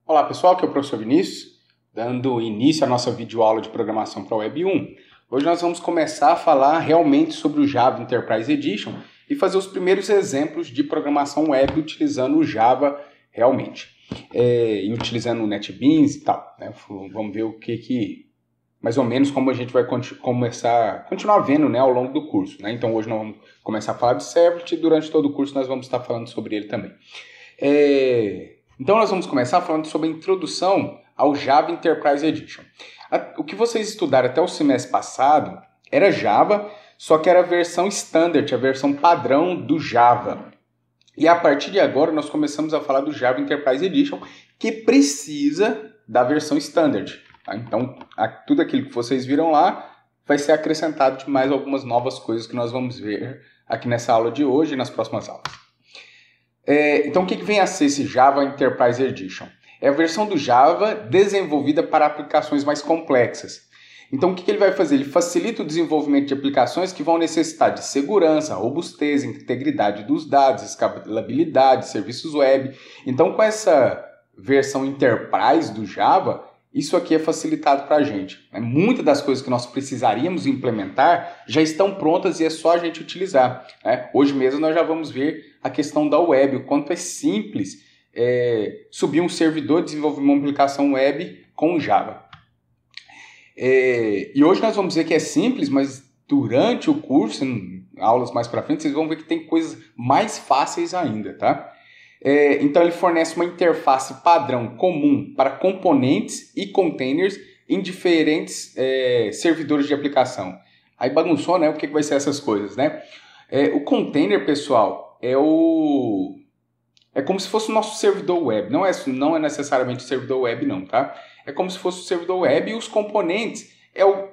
Olá pessoal, aqui é o professor Vinícius, dando início à nossa videoaula de programação para a Web 1. Hoje nós vamos começar a falar realmente sobre o Java Enterprise Edition e fazer os primeiros exemplos de programação web utilizando o Java realmente. E utilizando o NetBeans e tal, né? Vamos ver o que mais ou menos como a gente vai continuar vendo, né, ao longo do curso, né? Então hoje nós vamos começar a falar de Servlet e durante todo o curso nós vamos estar falando sobre ele também. Então nós vamos começar falando sobre a introdução ao Java Enterprise Edition. O que vocês estudaram até o semestre passado era Java, só que era a versão standard, a versão padrão do Java. E a partir de agora nós começamos a falar do Java Enterprise Edition, que precisa da versão standard. Tá? Então tudo aquilo que vocês viram lá vai ser acrescentado de mais algumas novas coisas que nós vamos ver aqui nessa aula de hoje e nas próximas aulas. Então, o que vem a ser esse Java Enterprise Edition? É a versão do Java desenvolvida para aplicações mais complexas. Então, o que ele vai fazer? Ele facilita o desenvolvimento de aplicações que vão necessitar de segurança, robustez, integridade dos dados, escalabilidade, serviços web. Então, com essa versão Enterprise do Java, isso aqui é facilitado para a gente. Muitas das coisas que nós precisaríamos implementar já estão prontas e é só a gente utilizar. Hoje mesmo nós já vamos ver a questão da web, o quanto é simples subir um servidor, desenvolver uma aplicação web com Java. E hoje nós vamos ver que é simples, mas durante o curso, em aulas mais para frente, vocês vão ver que tem coisas mais fáceis ainda, tá? Então ele fornece uma interface padrão comum para componentes e containers em diferentes servidores de aplicação. Aí bagunçou, né? O que vai ser essas coisas, né? O container, pessoal, é como se fosse o nosso servidor web. Não é necessariamente o servidor web, não, tá? É como se fosse o servidor web e os componentes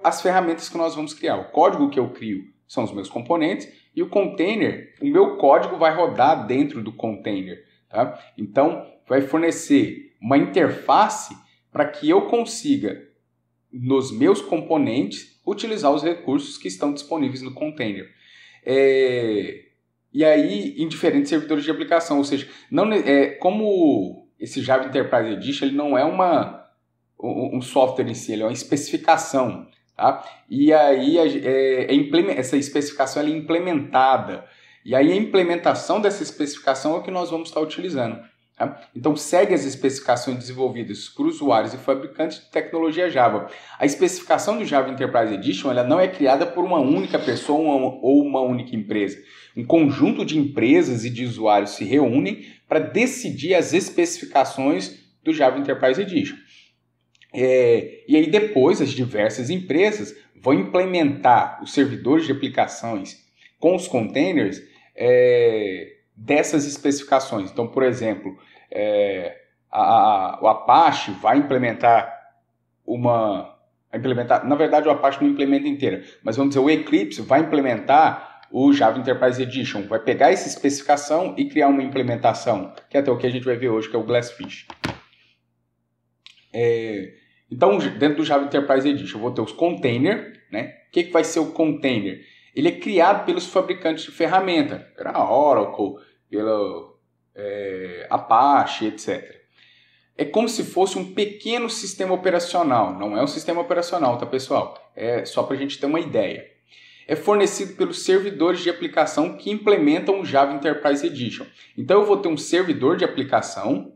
as ferramentas que nós vamos criar. O código que eu crio são os meus componentes e o container, o meu código vai rodar dentro do container. Tá? Então, vai fornecer uma interface para que eu consiga, nos meus componentes, utilizar os recursos que estão disponíveis no container. E aí, em diferentes servidores de aplicação. Ou seja, como esse Java Enterprise Edition ele não é um software em si, ele é uma especificação. Tá? E aí, essa especificação é implementada. E aí a implementação dessa especificação é o que nós vamos estar utilizando. Tá? Então segue as especificações desenvolvidas por usuários e fabricantes de tecnologia Java. A especificação do Java Enterprise Edition ela não é criada por uma única pessoa ou uma única empresa. Um conjunto de empresas e de usuários se reúnem para decidir as especificações do Java Enterprise Edition. E aí depois as diversas empresas vão implementar os servidores de aplicações com os containers dessas especificações. Então, por exemplo, o Apache vai implementar na verdade o Apache não implementa inteira, mas vamos dizer, o Eclipse vai implementar o Java Enterprise Edition, vai pegar essa especificação e criar uma implementação, que é até o que a gente vai ver hoje, que é o Glassfish. Então, dentro do Java Enterprise Edition, eu vou ter os containers, né? O que vai ser o container? Ele é criado pelos fabricantes de ferramenta, pela Oracle, pela Apache, etc. É como se fosse um pequeno sistema operacional. Não é um sistema operacional, tá, pessoal? É só para a gente ter uma ideia. É fornecido pelos servidores de aplicação que implementam o Java Enterprise Edition. Então, eu vou ter um servidor de aplicação.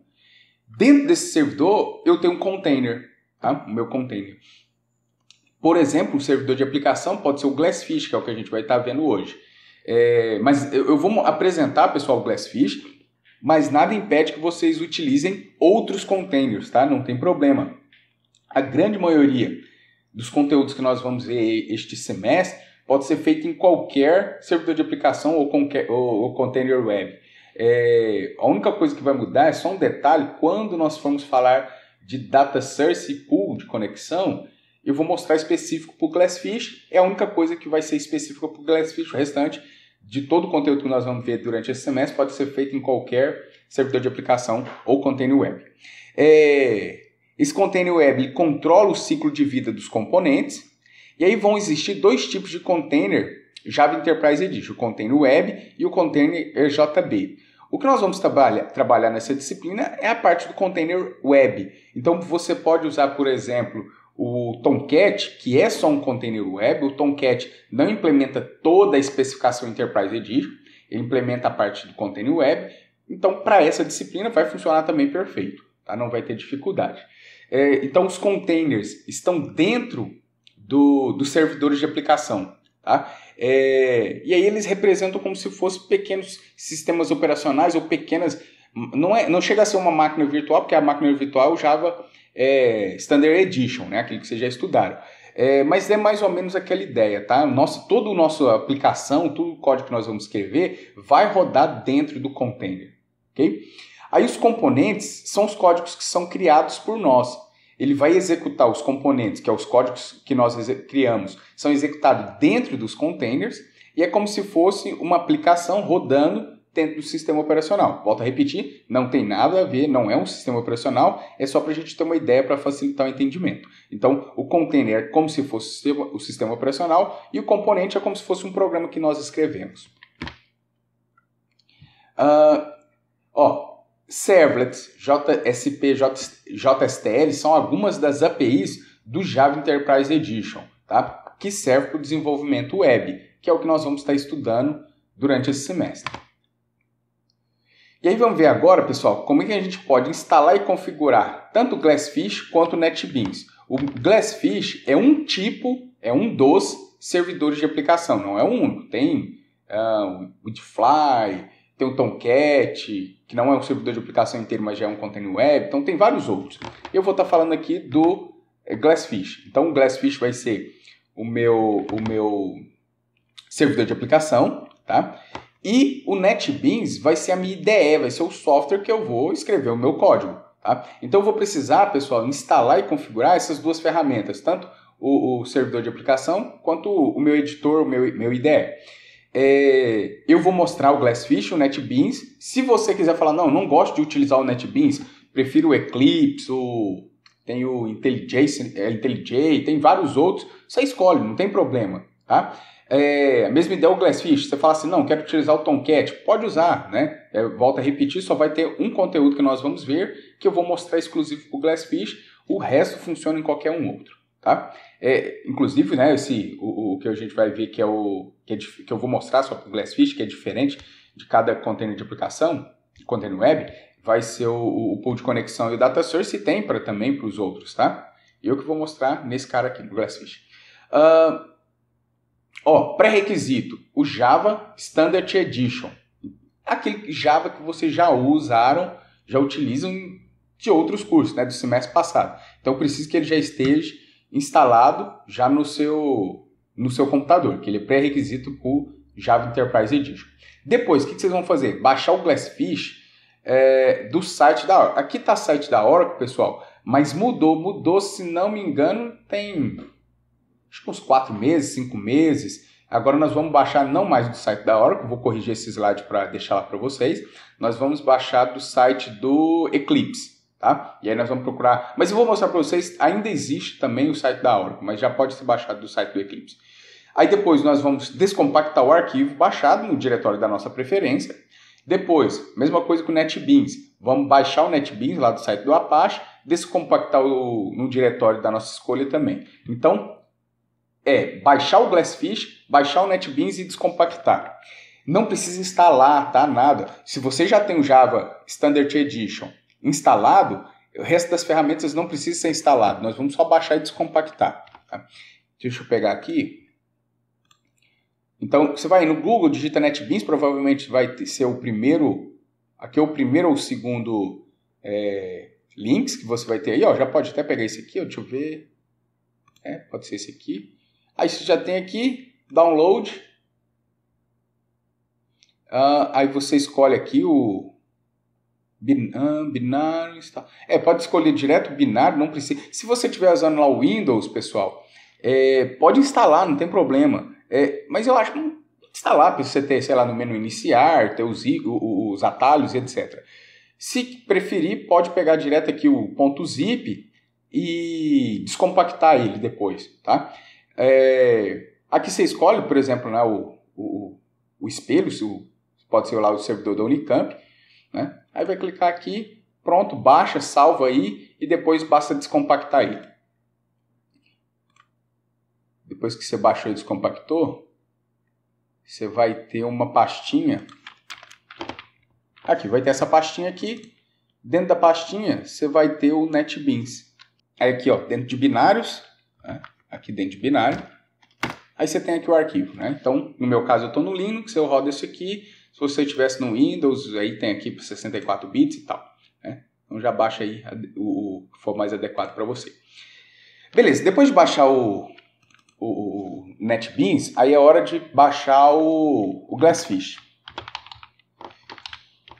Dentro desse servidor, eu tenho um container, tá? O meu container. Por exemplo, um servidor de aplicação pode ser o Glassfish, que é o que a gente vai estar vendo hoje. Mas eu vou apresentar, pessoal, o Glassfish, mas nada impede que vocês utilizem outros containers, tá? Não tem problema. A grande maioria dos conteúdos que nós vamos ver este semestre pode ser feito em qualquer servidor de aplicação ou container web. A única coisa que vai mudar é só um detalhe, quando nós formos falar de data source e pool de conexão, eu vou mostrar específico para o Glassfish, é a única coisa que vai ser específica para o Glassfish. O restante de todo o conteúdo que nós vamos ver durante esse semestre pode ser feito em qualquer servidor de aplicação ou container web. Esse container web controla o ciclo de vida dos componentes, e aí vão existir dois tipos de container Java Enterprise Edition, o container web e o container EJB. O que nós vamos trabalhar nessa disciplina é a parte do container web. Então você pode usar, por exemplo, o Tomcat, que é só um container web. O Tomcat não implementa toda a especificação Enterprise Edition, ele implementa a parte do container web. Então, para essa disciplina vai funcionar também perfeito, tá? Não vai ter dificuldade. Então, os containers estão dentro dos servidores de aplicação, tá? E aí eles representam como se fossem pequenos sistemas operacionais ou pequenas... Não chega a ser uma máquina virtual, porque a máquina virtual é o Java Standard Edition, né? Aquele que vocês já estudaram. Mas é mais ou menos aquela ideia, tá? Toda a nossa aplicação, todo o código que nós vamos escrever vai rodar dentro do container, ok? Aí os componentes são os códigos que são criados por nós. Ele vai executar os componentes, que são os códigos que nós criamos, são executados dentro dos containers e é como se fosse uma aplicação rodando dentro do sistema operacional. Volto a repetir, não tem nada a ver, não é um sistema operacional, é só para a gente ter uma ideia para facilitar o entendimento. Então, o container é como se fosse o sistema operacional e o componente é como se fosse um programa que nós escrevemos. Servlets, JSP, JSTL são algumas das APIs do Java Enterprise Edition, tá? Que serve para o desenvolvimento web, que é o que nós vamos estar estudando durante esse semestre. E aí vamos ver agora, pessoal, como é que a gente pode instalar e configurar tanto o Glassfish quanto o NetBeans. O Glassfish é um dos servidores de aplicação, não é o único. Tem o Woodfly, tem o Tomcat, que não é um servidor de aplicação inteiro, mas já é um container web. Então tem vários outros. Eu vou estar falando aqui do Glassfish. Então o Glassfish vai ser o meu servidor de aplicação, tá? E o NetBeans vai ser a minha IDE, vai ser o software que eu vou escrever o meu código, tá? Então eu vou precisar, pessoal, instalar e configurar essas duas ferramentas, tanto o servidor de aplicação quanto o meu editor, o meu IDE. Eu vou mostrar o Glassfish, o NetBeans. Se você quiser falar, não gosto de utilizar o NetBeans, prefiro o Eclipse, tem o IntelliJ, tem vários outros, você escolhe, não tem problema, tá? A mesma ideia é o Glassfish. Você fala assim, não, quero utilizar o Tomcat, pode usar, né? Volto a repetir, só vai ter um conteúdo que nós vamos ver, que eu vou mostrar exclusivo para o Glassfish, o resto funciona em qualquer um outro, tá? Inclusive, né, o que a gente vai ver que eu vou mostrar só para o Glassfish, que é diferente de cada container de aplicação, container web, vai ser o pool de conexão e o data source, e tem também para os outros, tá? Eu que vou mostrar nesse cara aqui, no Glassfish. Pré-requisito, o Java Standard Edition. Aquele Java que vocês já usaram, já utilizam de outros cursos, né, do semestre passado. Então, preciso que ele já esteja instalado já no seu computador, que ele é pré-requisito para o Java Enterprise Edition. Depois, o que vocês vão fazer? Baixar o Glassfish do site da Oracle. Aqui está o site da Oracle, pessoal, mas mudou, se não me engano, tem acho que uns 4 meses, 5 meses. Agora nós vamos baixar não mais do site da Oracle, vou corrigir esse slide para deixar lá para vocês. Nós vamos baixar do site do Eclipse, tá? E aí nós vamos procurar... Mas eu vou mostrar para vocês, ainda existe também o site da Oracle, mas já pode ser baixado do site do Eclipse. Aí depois nós vamos descompactar o arquivo baixado no diretório da nossa preferência. Depois, mesma coisa com o NetBeans. Vamos baixar o NetBeans lá do site do Apache, descompactar no diretório da nossa escolha também. Então, baixar o Glassfish, baixar o NetBeans e descompactar. Não precisa instalar, tá? Nada. Se você já tem o Java Standard Edition instalado, o resto das ferramentas não precisa ser instalado. Nós vamos só baixar e descompactar. Tá? Deixa eu pegar aqui. Então, você vai no Google, digita NetBeans, provavelmente vai ser o primeiro... Aqui é o primeiro ou o segundo links que você vai ter aí. Já pode até pegar esse aqui, deixa eu ver. Pode ser esse aqui. Aí você já tem aqui, download. Aí você escolhe aqui o binário. Pode escolher direto binário, não precisa. Se você estiver usando lá o Windows, pessoal, pode instalar, não tem problema. Mas eu acho que não instalar, para você ter, sei lá, no menu iniciar, ter os atalhos e etc. Se preferir, pode pegar direto aqui o .zip e descompactar ele depois, tá? Aqui você escolhe, por exemplo, né, o espelho, pode ser lá o servidor da Unicamp. né? Aí vai clicar aqui, pronto, baixa, salva aí e depois basta descompactar ele. Depois que você baixou e descompactou, você vai ter uma pastinha. Aqui, vai ter essa pastinha aqui. Dentro da pastinha, você vai ter o NetBeans. Aí aqui, ó, dentro de binários, né? Aqui dentro de binário. Aí você tem aqui o arquivo, né? Então, no meu caso, eu estou no Linux, eu rodo esse aqui. Se você estivesse no Windows, aí tem aqui para 64 bits e tal, né? Então já baixa aí o que for mais adequado para você. Beleza, depois de baixar o NetBeans, aí é hora de baixar o Glassfish.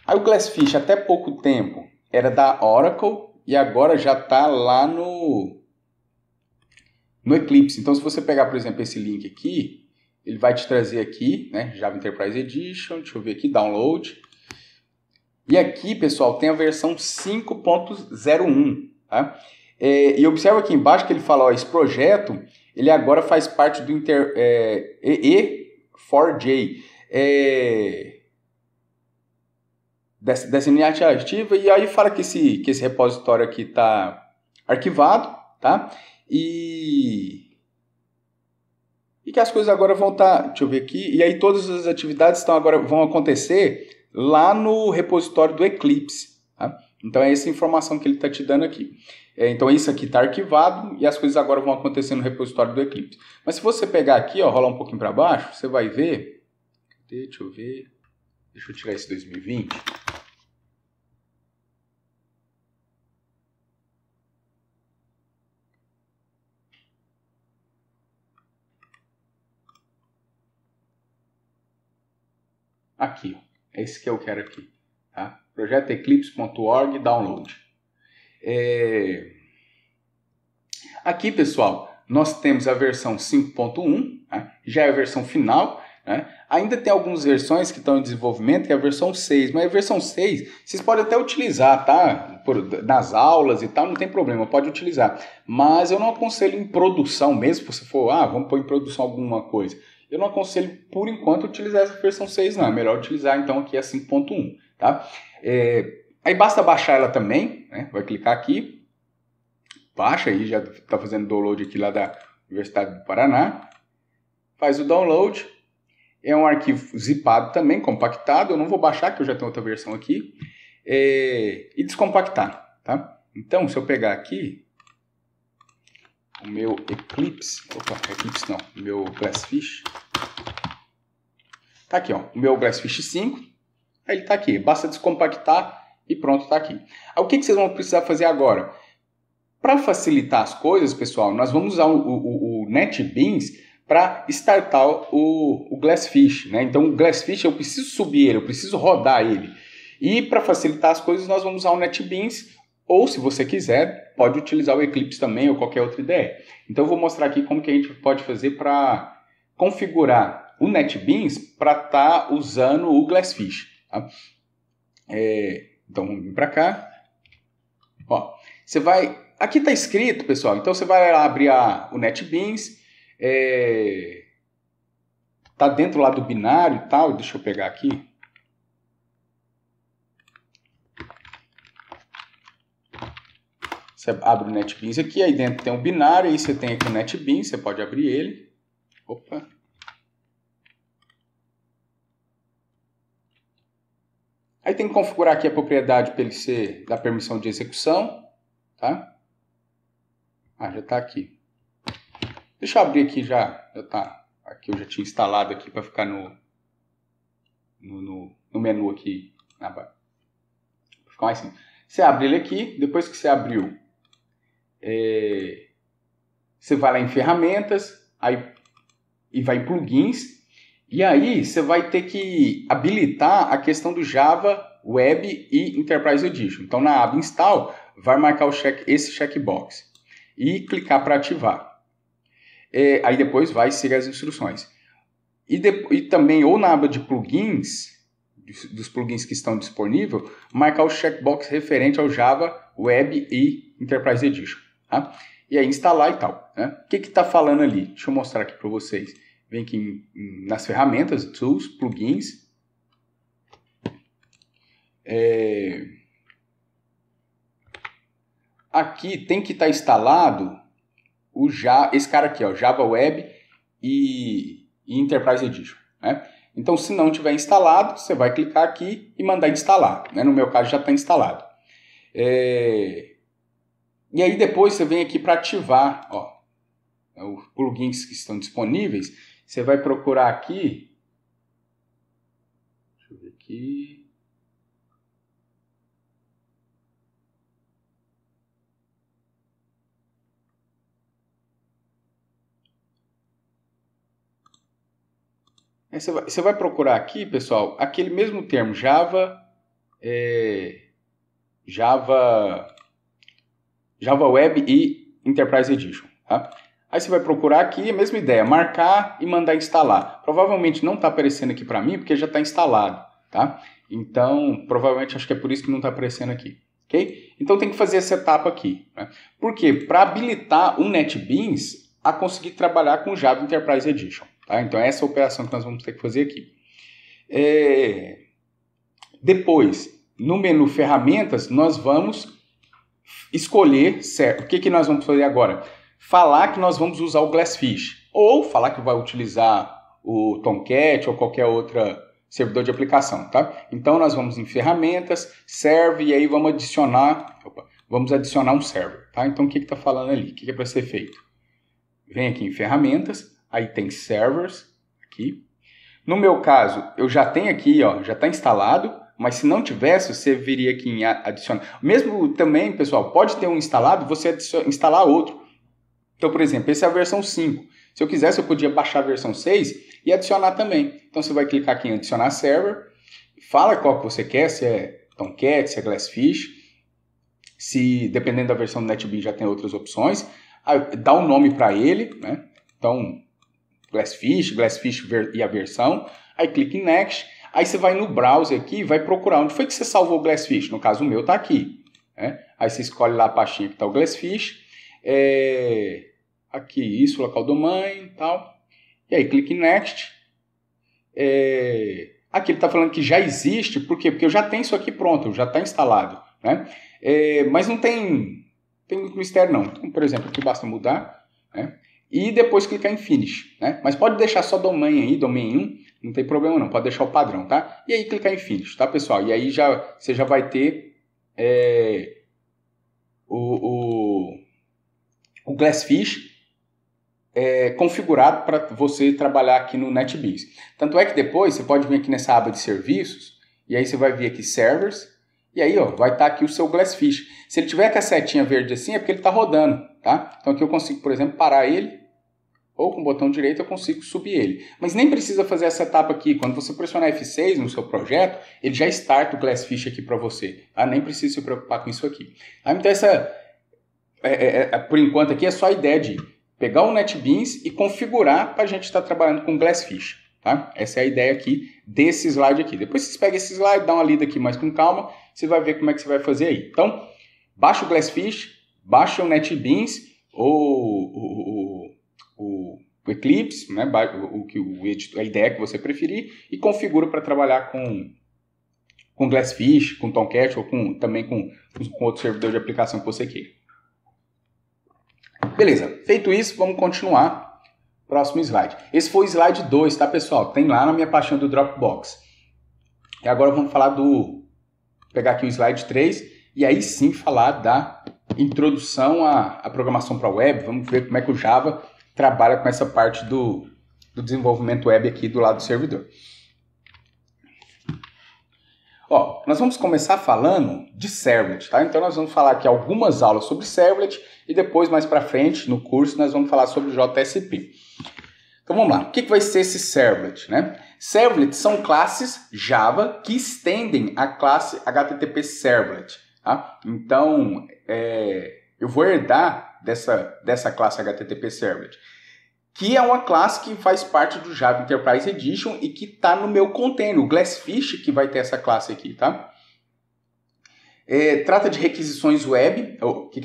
Aí o Glassfish até pouco tempo era da Oracle e agora já está lá no Eclipse. Então se você pegar, por exemplo, esse link aqui, ele vai te trazer aqui, né, Java Enterprise Edition, deixa eu ver aqui, download. E aqui, pessoal, tem a versão 5.01, tá? E observa aqui embaixo que ele fala, ó, esse projeto, ele agora faz parte do EE4J, dessa iniciativa, e aí fala que esse repositório aqui está arquivado, tá? E que as coisas agora vão estar, deixa eu ver aqui, e aí todas as atividades vão acontecer lá no repositório do Eclipse, tá? Então é essa informação que ele está te dando aqui. Então isso aqui está arquivado e as coisas agora vão acontecer no repositório do Eclipse. Mas se você pegar aqui, ó, rolar um pouquinho para baixo, você vai ver, deixa eu ver, deixa eu tirar esse 2020. Aqui, ó. Esse que eu quero aqui, tá? Projeto eclipse.org download. Aqui, pessoal, nós temos a versão 5.1, tá? Já é a versão final, né? Ainda tem algumas versões que estão em desenvolvimento, que é a versão 6, mas a versão 6 vocês podem até utilizar, tá? Nas aulas e tal, não tem problema, pode utilizar. Mas eu não aconselho em produção mesmo, se você for, vamos pôr em produção alguma coisa. Eu não aconselho, por enquanto, utilizar essa versão 6, não. É melhor utilizar, então, aqui a 5.1, tá? Aí basta baixar ela também, né? Vai clicar aqui, baixa aí, já está fazendo download aqui lá da Universidade do Paraná. Faz o download. É um arquivo zipado também, compactado. Eu não vou baixar, que eu já tenho outra versão aqui. E descompactar, tá? Então, se eu pegar aqui o meu Eclipse, o meu Glassfish, tá aqui, ó, o meu Glassfish 5, aí ele tá aqui, basta descompactar e pronto, tá aqui. Aí o que vocês vão precisar fazer agora? Para facilitar as coisas, pessoal, nós vamos usar o NetBeans para startar o Glassfish, né? Então o Glassfish eu preciso subir ele, eu preciso rodar ele. E para facilitar as coisas nós vamos usar o NetBeans, ou se você quiser, pode utilizar o Eclipse também ou qualquer outra ideia. Então eu vou mostrar aqui como que a gente pode fazer para configurar o NetBeans para estar usando o Glassfish. Tá? Então vamos vir para cá. Ó, você vai... Aqui está escrito, pessoal, então você vai lá abrir o NetBeans, tá dentro lá do binário e tal, deixa eu pegar aqui. Você abre o NetBeans aqui, aí dentro tem um binário, aí você tem aqui o NetBeans, você pode abrir ele. Opa! Aí tem que configurar aqui a propriedade para ele dar permissão de execução, tá? Já está aqui. Deixa eu abrir aqui já tá. Aqui eu já tinha instalado aqui para ficar no menu aqui na barra. Fica mais simples. Você abre ele aqui, depois que você abriu, você vai lá em ferramentas, e vai em plugins, e aí você vai ter que habilitar a questão do Java Web e Enterprise Edition. Então na aba Install, vai marcar esse checkbox e clicar para ativar. Aí depois vai seguir as instruções. E também, ou na aba de plugins, dos plugins que estão disponíveis, marcar o checkbox referente ao Java Web e Enterprise Edition. Tá? E aí instalar e tal. Né? O que está falando ali? Deixa eu mostrar aqui para vocês. Vem aqui nas ferramentas, Tools, Plugins. aqui tem que estar instalado esse cara aqui, ó, Java Web e Enterprise Edition, né? Então, se não tiver instalado, você vai clicar aqui e mandar instalar, né? No meu caso, já está instalado. E aí, depois, você vem aqui para ativar, ó, os plugins que estão disponíveis. Você vai procurar aqui. Deixa eu ver aqui. Você vai procurar aqui, pessoal, aquele mesmo termo, Java Web e Enterprise Edition. Tá? Aí você vai procurar aqui a mesma ideia, marcar e mandar instalar. Provavelmente não está aparecendo aqui para mim, porque já está instalado. Tá? Então, provavelmente, acho que é por isso que não está aparecendo aqui. Okay? Então, tem que fazer essa etapa aqui. Né? Por quê? Para habilitar o NetBeans a conseguir trabalhar com Java Enterprise Edition. Tá? Então, essa é a operação que nós vamos ter que fazer aqui. Depois, no menu Ferramentas, nós vamos escolher certo. O que nós vamos fazer agora? Falar que nós vamos usar o Glassfish. Ou falar que vai utilizar o Tomcat ou qualquer outra servidor de aplicação. Tá? Então, nós vamos em Ferramentas, Serve, e aí vamos adicionar um server. Tá? Então, o que está falando ali? O que é para ser feito? Vem aqui em Ferramentas. Aí tem servers, aqui. No meu caso, eu já tenho aqui, ó, já está instalado, mas se não tivesse, você viria aqui em adicionar. Mesmo também, pessoal, pode ter um instalado, você instalar outro. Então, por exemplo, essa é a versão 5. Se eu quisesse, eu podia baixar a versão 6 e adicionar também. Então, você vai clicar aqui em adicionar server, fala qual que você quer, se é Tomcat, se é Glassfish, se dependendo da versão do NetBeans já tem outras opções, dá um nome para ele, né? Então, Glassfish e a versão, aí clica em Next, aí você vai no browser aqui e vai procurar onde foi que você salvou o Glassfish, no caso o meu está aqui, né? Aí você escolhe lá a pastinha que está o Glassfish, aqui isso, local domain e tal, e aí clica em Next, aqui ele está falando que já existe, por quê? Porque eu já tenho isso aqui pronto, já está instalado, né? Mas não tem muito mistério não, então, por exemplo, aqui basta mudar, né? E depois clicar em Finish, né? Mas pode deixar só domain aí, domain 1, não tem problema não, pode deixar o padrão, tá? E aí clicar em Finish, tá, pessoal? E aí você já vai ter o Glassfish configurado para você trabalhar aqui no NetBeans. Tanto é que depois você pode vir aqui nessa aba de serviços, e aí você vai vir aqui Servers, e aí ó, vai estar aqui o seu Glassfish. Se ele tiver com a setinha verde assim, é porque ele está rodando, tá? Então aqui eu consigo, por exemplo, parar ele, ou com o botão direito eu consigo subir ele. Mas nem precisa fazer essa etapa aqui. Quando você pressionar F6 no seu projeto, ele já starta o Glassfish aqui para você. Tá? Nem precisa se preocupar com isso aqui. Tá? Então por enquanto aqui é só a ideia de pegar o NetBeans e configurar para a gente estar trabalhando com Glassfish. Tá? Essa é a ideia aqui desse slide aqui. Depois vocês pegam esse slide, dá uma lida aqui mais com calma, você vai ver como é que você vai fazer aí. Então, baixa o Glassfish, baixa o NetBeans ou o Eclipse, né? A ideia que você preferir, e configura para trabalhar com Glassfish, com Tomcat ou também com outro servidor de aplicação que você queira. Beleza, feito isso, vamos continuar. Próximo slide. Esse foi o slide 2, tá, pessoal? Tem lá na minha pastinha do Dropbox. E agora vamos falar pegar aqui o slide 3 e aí sim falar da introdução à programação para web. Vamos ver como é que o Java trabalha com essa parte do desenvolvimento web aqui do lado do servidor. Ó, nós vamos começar falando de Servlet, tá? Então nós vamos falar aqui algumas aulas sobre Servlet e depois, mais para frente, no curso, nós vamos falar sobre JSP. Então vamos lá, o que vai ser esse Servlet, né? Servlets são classes Java que estendem a classe HTTP Servlet, tá? Então, eu vou herdar dessa classe HTTP Servlet, que é uma classe que faz parte do Java Enterprise Edition e que está no meu container, o Glassfish, que vai ter essa classe aqui, tá? Trata de requisições web. O que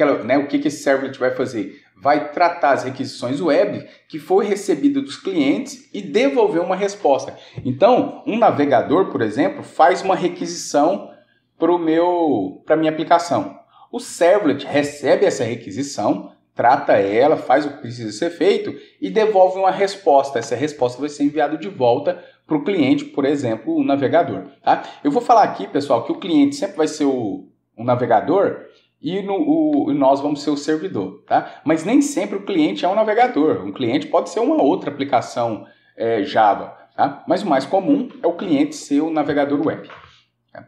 esse servlet vai fazer? Vai tratar as requisições web que foi recebida dos clientes e devolver uma resposta. Então, um navegador, por exemplo, faz uma requisição para minha aplicação. O servlet recebe essa requisição, trata ela, faz o que precisa ser feito e devolve uma resposta. Essa resposta vai ser enviada de volta para o cliente, por exemplo, o navegador. Tá? Eu vou falar aqui, pessoal, que o cliente sempre vai ser o navegador e nós vamos ser o servidor. Tá? Mas nem sempre o cliente é um navegador. Um cliente pode ser uma outra aplicação Java. Tá? Mas o mais comum é o cliente ser o navegador web. Tá?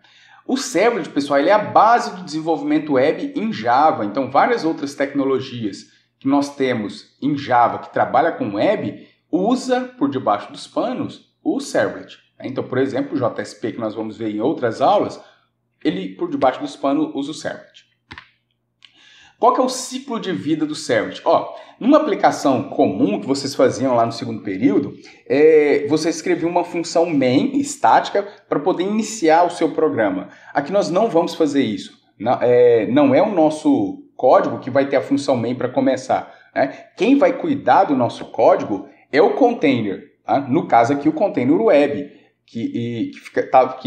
O servlet, pessoal, ele é a base do desenvolvimento web em Java. Então, várias outras tecnologias que nós temos em Java que trabalha com web, usa por debaixo dos panos o servlet. Então, por exemplo, o JSP que nós vamos ver em outras aulas, ele por debaixo dos panos usa o servlet. Qual que é o ciclo de vida do servlet? Numa aplicação comum que vocês faziam lá no segundo período, você escrevia uma função main estática para poder iniciar o seu programa. Aqui nós não vamos fazer isso. Não é o nosso código que vai ter a função main para começar. Né? Quem vai cuidar do nosso código é o container. Tá? No caso aqui, o container web, que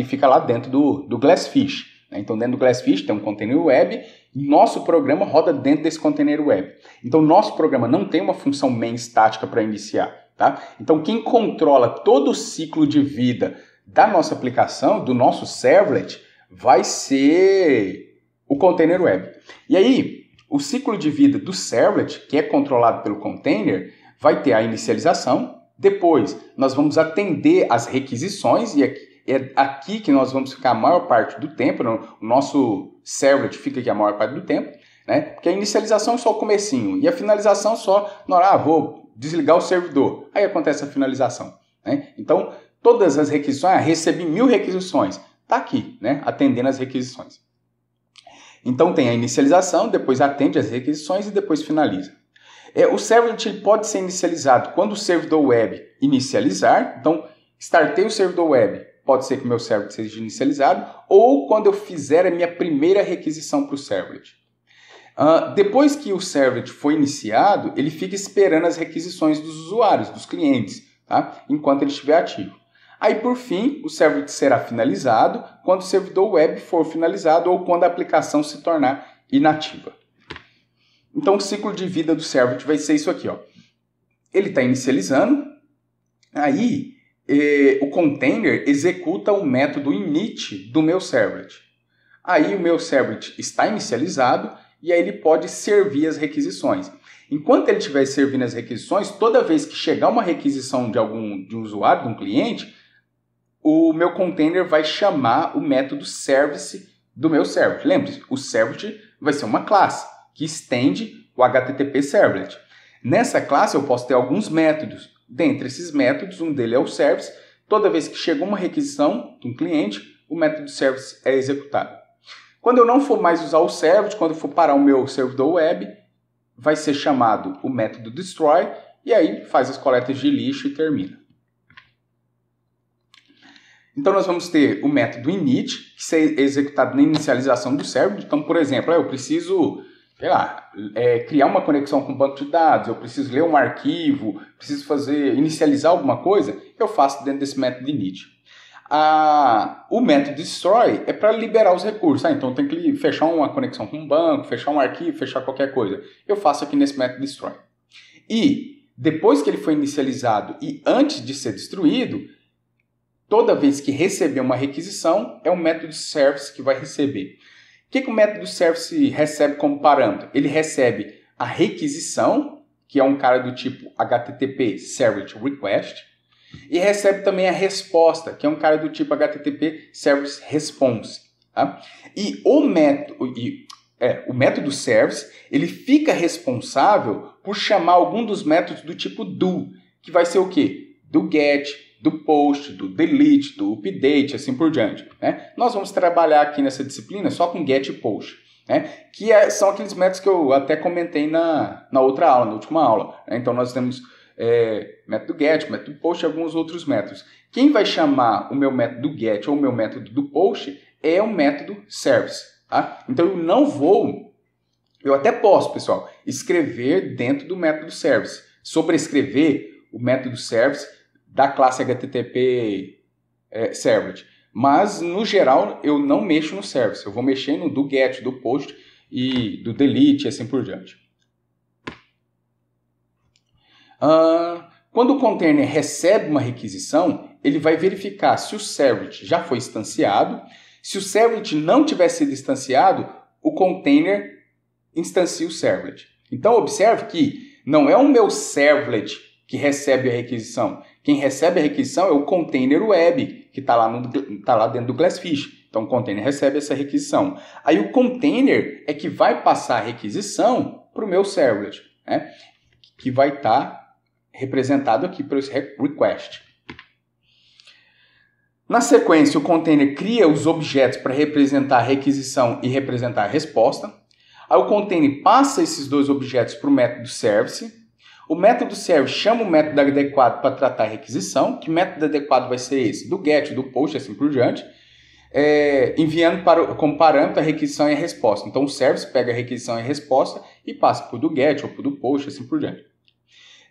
fica lá dentro do Glassfish. Então, dentro do Glassfish tem um container web e nosso programa roda dentro desse container web. Então, nosso programa não tem uma função main estática para iniciar. Tá? Então, quem controla todo o ciclo de vida da nossa aplicação, do nosso servlet, vai ser o container web. E aí, o ciclo de vida do servlet, que é controlado pelo container, vai ter a inicialização. Depois, nós vamos atender as requisições e é aqui que nós vamos ficar a maior parte do tempo, o nosso servlet fica aqui a maior parte do tempo, né? Porque a inicialização é só o comecinho e a finalização só na hora, vou desligar o servidor, aí acontece a finalização. Né? Então, todas as requisições, recebi 1000 requisições, está aqui, né? Atendendo as requisições. Então, tem a inicialização, depois atende as requisições e depois finaliza. O servlet ele pode ser inicializado quando o servidor web inicializar, então, startei o servidor web, pode ser que o meu servlet seja inicializado, ou quando eu fizer a minha primeira requisição para o servlet. Depois que o servlet foi iniciado, ele fica esperando as requisições dos usuários, dos clientes, tá? Enquanto ele estiver ativo. Aí, por fim, o servlet será finalizado quando o servidor web for finalizado ou quando a aplicação se tornar inativa. Então, o ciclo de vida do servlet vai ser isso aqui. Ele está inicializando, aí o container executa o método init do meu servlet. Aí o meu servlet está inicializado e aí ele pode servir as requisições. Enquanto ele estiver servindo as requisições, toda vez que chegar uma requisição de um usuário, de um cliente, o meu container vai chamar o método service do meu servlet. Lembre-se, o servlet vai ser uma classe que estende o HTTP servlet. Nessa classe eu posso ter alguns métodos. Dentre esses métodos, um deles é o service. Toda vez que chega uma requisição de um cliente, o método service é executado. Quando eu não for mais usar o servlet, quando eu for parar o meu servidor web, vai ser chamado o método destroy e aí faz as coletas de lixo e termina. Então nós vamos ter o método init, que é executado na inicialização do servlet. Então, por exemplo, eu preciso criar uma conexão com o banco de dados, eu preciso ler um arquivo, preciso inicializar alguma coisa, eu faço dentro desse método init. O método destroy é para liberar os recursos. Então tem que fechar uma conexão com um banco, fechar um arquivo, fechar qualquer coisa. Eu faço aqui nesse método destroy. E depois que ele foi inicializado e antes de ser destruído, toda vez que receber uma requisição, é o método service que vai receber. O que o método service recebe como parâmetro? Ele recebe a requisição, que é um cara do tipo HTTP Servlet Request, e recebe também a resposta, que é um cara do tipo HTTP Service Response. Tá? E o método service, ele fica responsável por chamar algum dos métodos do tipo do, que vai ser o quê? Do get, do post, do delete, do update, assim por diante. Né? Nós vamos trabalhar aqui nessa disciplina só com get e post, né? Que são aqueles métodos que eu até comentei na outra aula, na última aula. Né? Então nós temos método get, método post e alguns outros métodos. Quem vai chamar o meu método get ou o meu método do post é o método service. Tá? Então eu até posso, pessoal, escrever dentro do método service, sobrescrever o método service da classe HTTP Servlet. Mas, no geral, eu não mexo no service. Eu vou mexer no do get, do post e do delete e assim por diante. Quando o container recebe uma requisição, ele vai verificar se o servlet já foi instanciado. Se o servlet não tiver sido instanciado, o container instancia o servlet. Então, observe que não é o meu servlet que recebe a requisição. Quem recebe a requisição é o container web, que está lá dentro do Glassfish. Então, o container recebe essa requisição. Aí, o container é que vai passar a requisição para o meu servlet, né? Que vai estar representado aqui por esse request. Na sequência, o container cria os objetos para representar a requisição e representar a resposta. Aí o container passa esses dois objetos para o método service. O método service chama o método adequado para tratar a requisição. Que método adequado vai ser esse? Do get, do post, assim por diante. Enviando como parâmetro a requisição e a resposta. Então o service pega a requisição e a resposta e passa para o do get ou para o do post, assim por diante.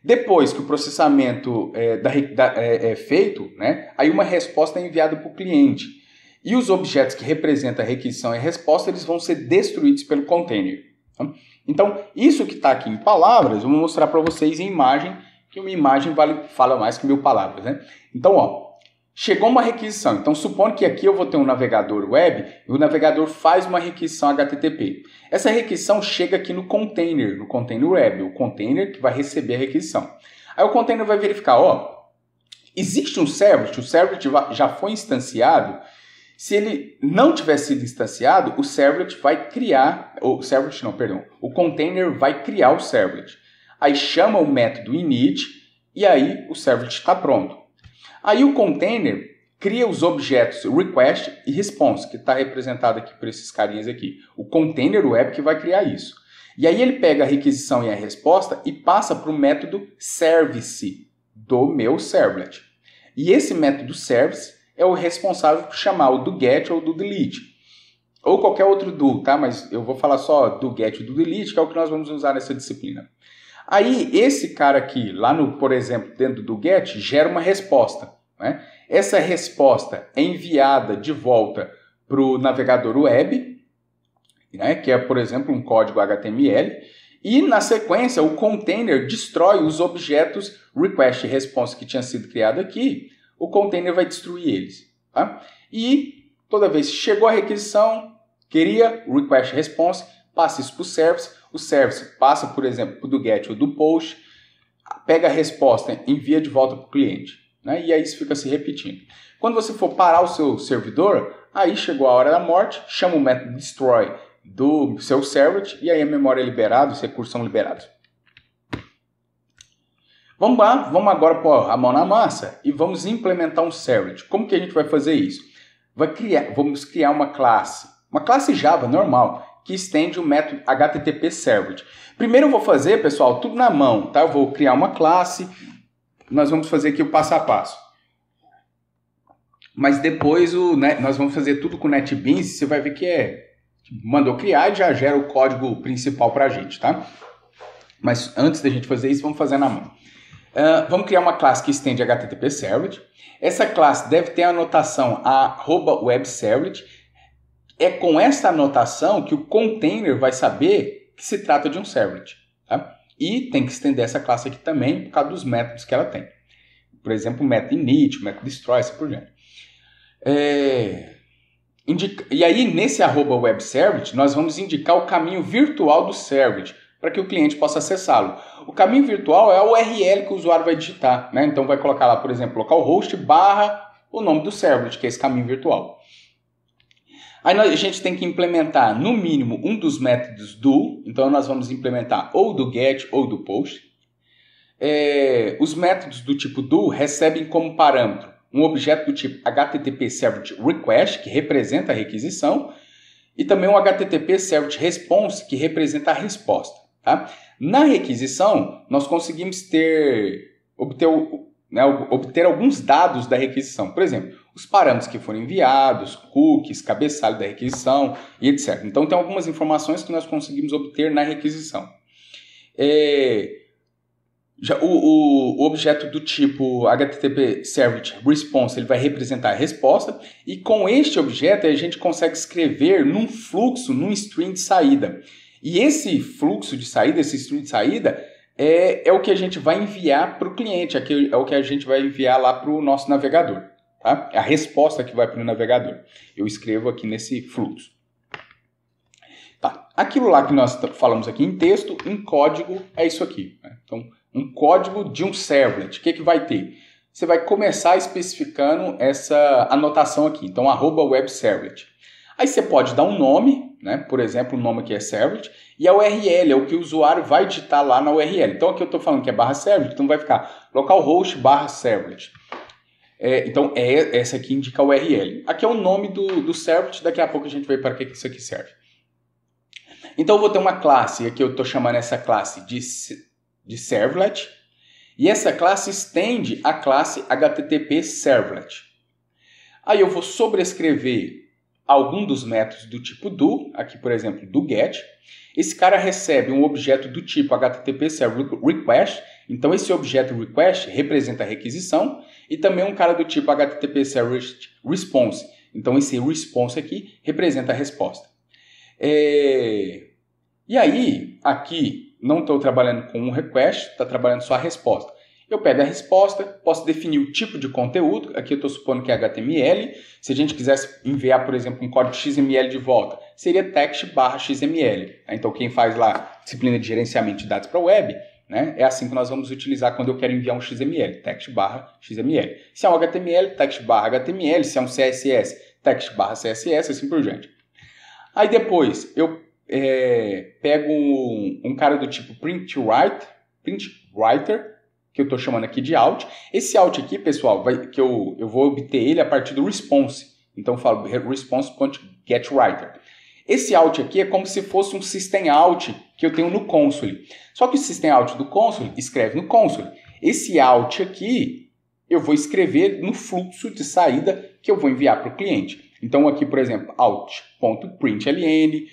Depois que o processamento é feito, né, aí uma resposta é enviada para o cliente. E os objetos que representam a requisição e a resposta, eles vão ser destruídos pelo container. Tá? Então, isso que está aqui em palavras, eu vou mostrar para vocês em imagem, que uma imagem fala mais que 1000 palavras. Né? Então, ó, chegou uma requisição. Então, supondo que aqui eu vou ter um navegador web, e o navegador faz uma requisição HTTP. Essa requisição chega aqui no container web, o container que vai receber a requisição. Aí o container vai verificar, ó, existe um servlet, o servlet já foi instanciado. Se ele não tiver sido instanciado, o servlet vai criar, o container vai criar o servlet. Aí chama o método init e aí o servlet está pronto. Aí o container cria os objetos request e response, que está representado aqui por esses carinhas aqui. O container web que vai criar isso. E aí ele pega a requisição e a resposta e passa para o método service do meu servlet. E esse método service é o responsável por chamar o do get ou do delete. Ou qualquer outro do, tá? Mas eu vou falar só do get e do delete, que é o que nós vamos usar nessa disciplina. Aí, esse cara aqui, lá no, por exemplo, dentro do get, gera uma resposta. Né? Essa resposta é enviada de volta para o navegador web, né? Que é, por exemplo, um código HTML. E, na sequência, o container destrói os objetos request e response que tinha sido criado aqui. O container vai destruir eles. Tá? E, toda vez que chegou a requisição, queria request response, passa isso para o service. O service passa, por exemplo, para o do get ou do post, pega a resposta, envia de volta para o cliente. Né? E aí isso fica se repetindo. Quando você for parar o seu servidor, aí chegou a hora da morte, chama o método destroy do seu servlet e aí a memória é liberada, os recursos são liberados. Vamos lá, vamos agora pôr a mão na massa e vamos implementar um servlet. Como que a gente vai fazer isso? Vamos criar uma classe Java normal, que estende o método HTTP Servlet. Primeiro eu vou fazer, pessoal, tudo na mão, tá? Eu vou criar uma classe, nós vamos fazer aqui o passo a passo. Mas depois nós vamos fazer tudo com NetBeans, você vai ver que mandou criar e já gera o código principal para a gente, tá? Mas antes da gente fazer isso, vamos fazer na mão. Vamos criar uma classe que estende HTTP Servlet. Essa classe deve ter a anotação @WebServlet. É com essa anotação que o container vai saber que se trata de um servlet. Tá? E tem que estender essa classe aqui também por causa dos métodos que ela tem. Por exemplo, o método init, o método destroy, assim por diante. E aí, nesse @WebServlet, nós vamos indicar o caminho virtual do servlet para que o cliente possa acessá-lo. O caminho virtual é a URL que o usuário vai digitar. Né? Então, vai colocar lá, por exemplo, localhost / o nome do servlet, que é esse caminho virtual. Aí a gente tem que implementar, no mínimo, um dos métodos do. Então, nós vamos implementar ou do get ou do post. Os métodos do tipo do recebem como parâmetro um objeto do tipo HTTP Servlet Request, que representa a requisição, e também um HTTP Servlet Response, que representa a resposta. Tá? Na requisição, nós conseguimos obter alguns dados da requisição. Por exemplo, os parâmetros que foram enviados, cookies, cabeçalho da requisição e etc. Então, tem algumas informações que nós conseguimos obter na requisição. O objeto do tipo HTTP Servlet Response ele vai representar a resposta, e com este objeto a gente consegue escrever num fluxo, num string de saída. E esse fluxo de saída, esse string de saída, é o que a gente vai enviar para o cliente, é o que a gente vai enviar lá para o nosso navegador. Tá? É a resposta que vai para o navegador. Eu escrevo aqui nesse fluxo. Tá. Aquilo lá que nós falamos aqui em texto, em código, é isso aqui. Né? Então, um código de um servlet. O que vai ter? Você vai começar especificando essa anotação aqui. Então, @webservlet. Aí você pode dar um nome, né? Por exemplo, o nome aqui é servlet, e a URL é o que o usuário vai digitar lá na URL. Então, aqui eu estou falando que é /servlet, então vai ficar localhost /servlet. Então, essa aqui indica a URL. Aqui é o nome do servlet, daqui a pouco a gente vai para que isso aqui serve. Então, eu vou ter uma classe, aqui eu estou chamando essa classe de servlet, e essa classe estende a classe HTTP Servlet. Aí eu vou sobrescrever algum dos métodos do tipo do, aqui por exemplo do get. Esse cara recebe um objeto do tipo HTTP Server Request, então esse objeto request representa a requisição, e também um cara do tipo HTTP Server Response, então esse response aqui representa a resposta. E aí, aqui, não estou trabalhando com um request, está trabalhando só a resposta. Eu pego a resposta, posso definir o tipo de conteúdo, aqui eu estou supondo que é HTML. Se a gente quisesse enviar, por exemplo, um código XML de volta, seria text/XML. Então, quem faz lá disciplina de gerenciamento de dados para web, né, é assim que nós vamos utilizar quando eu quero enviar um XML, text/XML. Se é um HTML, text/HTML, se é um CSS, text/CSS, assim por diante. Aí depois, eu pego um cara do tipo printWriter, que eu estou chamando aqui de out. Esse out aqui, pessoal, que eu vou obter ele a partir do response. Então eu falo response.getWriter. Esse out aqui é como se fosse um system out que eu tenho no console. Só que o system out do console escreve no console. Esse out aqui eu vou escrever no fluxo de saída que eu vou enviar para o cliente. Então aqui, por exemplo, out.println,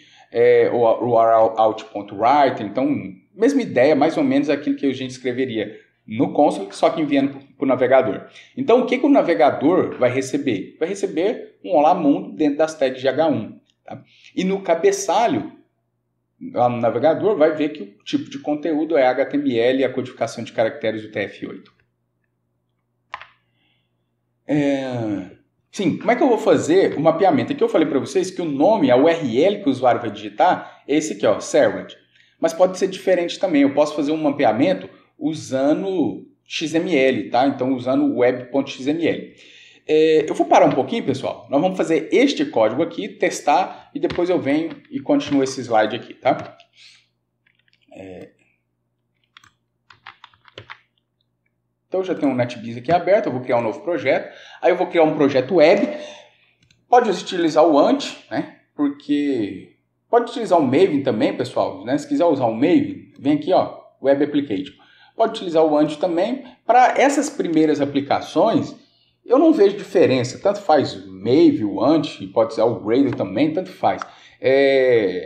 ou out.writer. Então, mesma ideia, mais ou menos aquilo que a gente escreveria no console, só que enviando para o navegador. Então, o que o navegador vai receber? Vai receber um Olá Mundo dentro das tags de H1. Tá? E no cabeçalho, lá no navegador, vai ver que o tipo de conteúdo é HTML e a codificação de caracteres do TF8. Sim, como é que eu vou fazer o mapeamento? Aqui eu falei para vocês que o nome, a URL que o usuário vai digitar, é esse aqui, ó, servlet. Mas pode ser diferente também. Eu posso fazer um mapeamento usando XML, tá? Então, usando web.xml. Eu vou parar um pouquinho, pessoal. Nós vamos fazer este código aqui, testar, e depois eu venho e continuo esse slide aqui, tá? Então, eu já tenho um NetBeans aqui aberto, eu vou criar um novo projeto. Aí eu vou criar um projeto web. Pode utilizar o Ant, né? Porque pode utilizar o Maven também, pessoal, né? Se quiser usar o Maven, vem aqui, ó, Web Application. Pode utilizar o Ant também. Para essas primeiras aplicações, eu não vejo diferença. Tanto faz o Maven, o Ant, pode ser o Gradle também, tanto faz.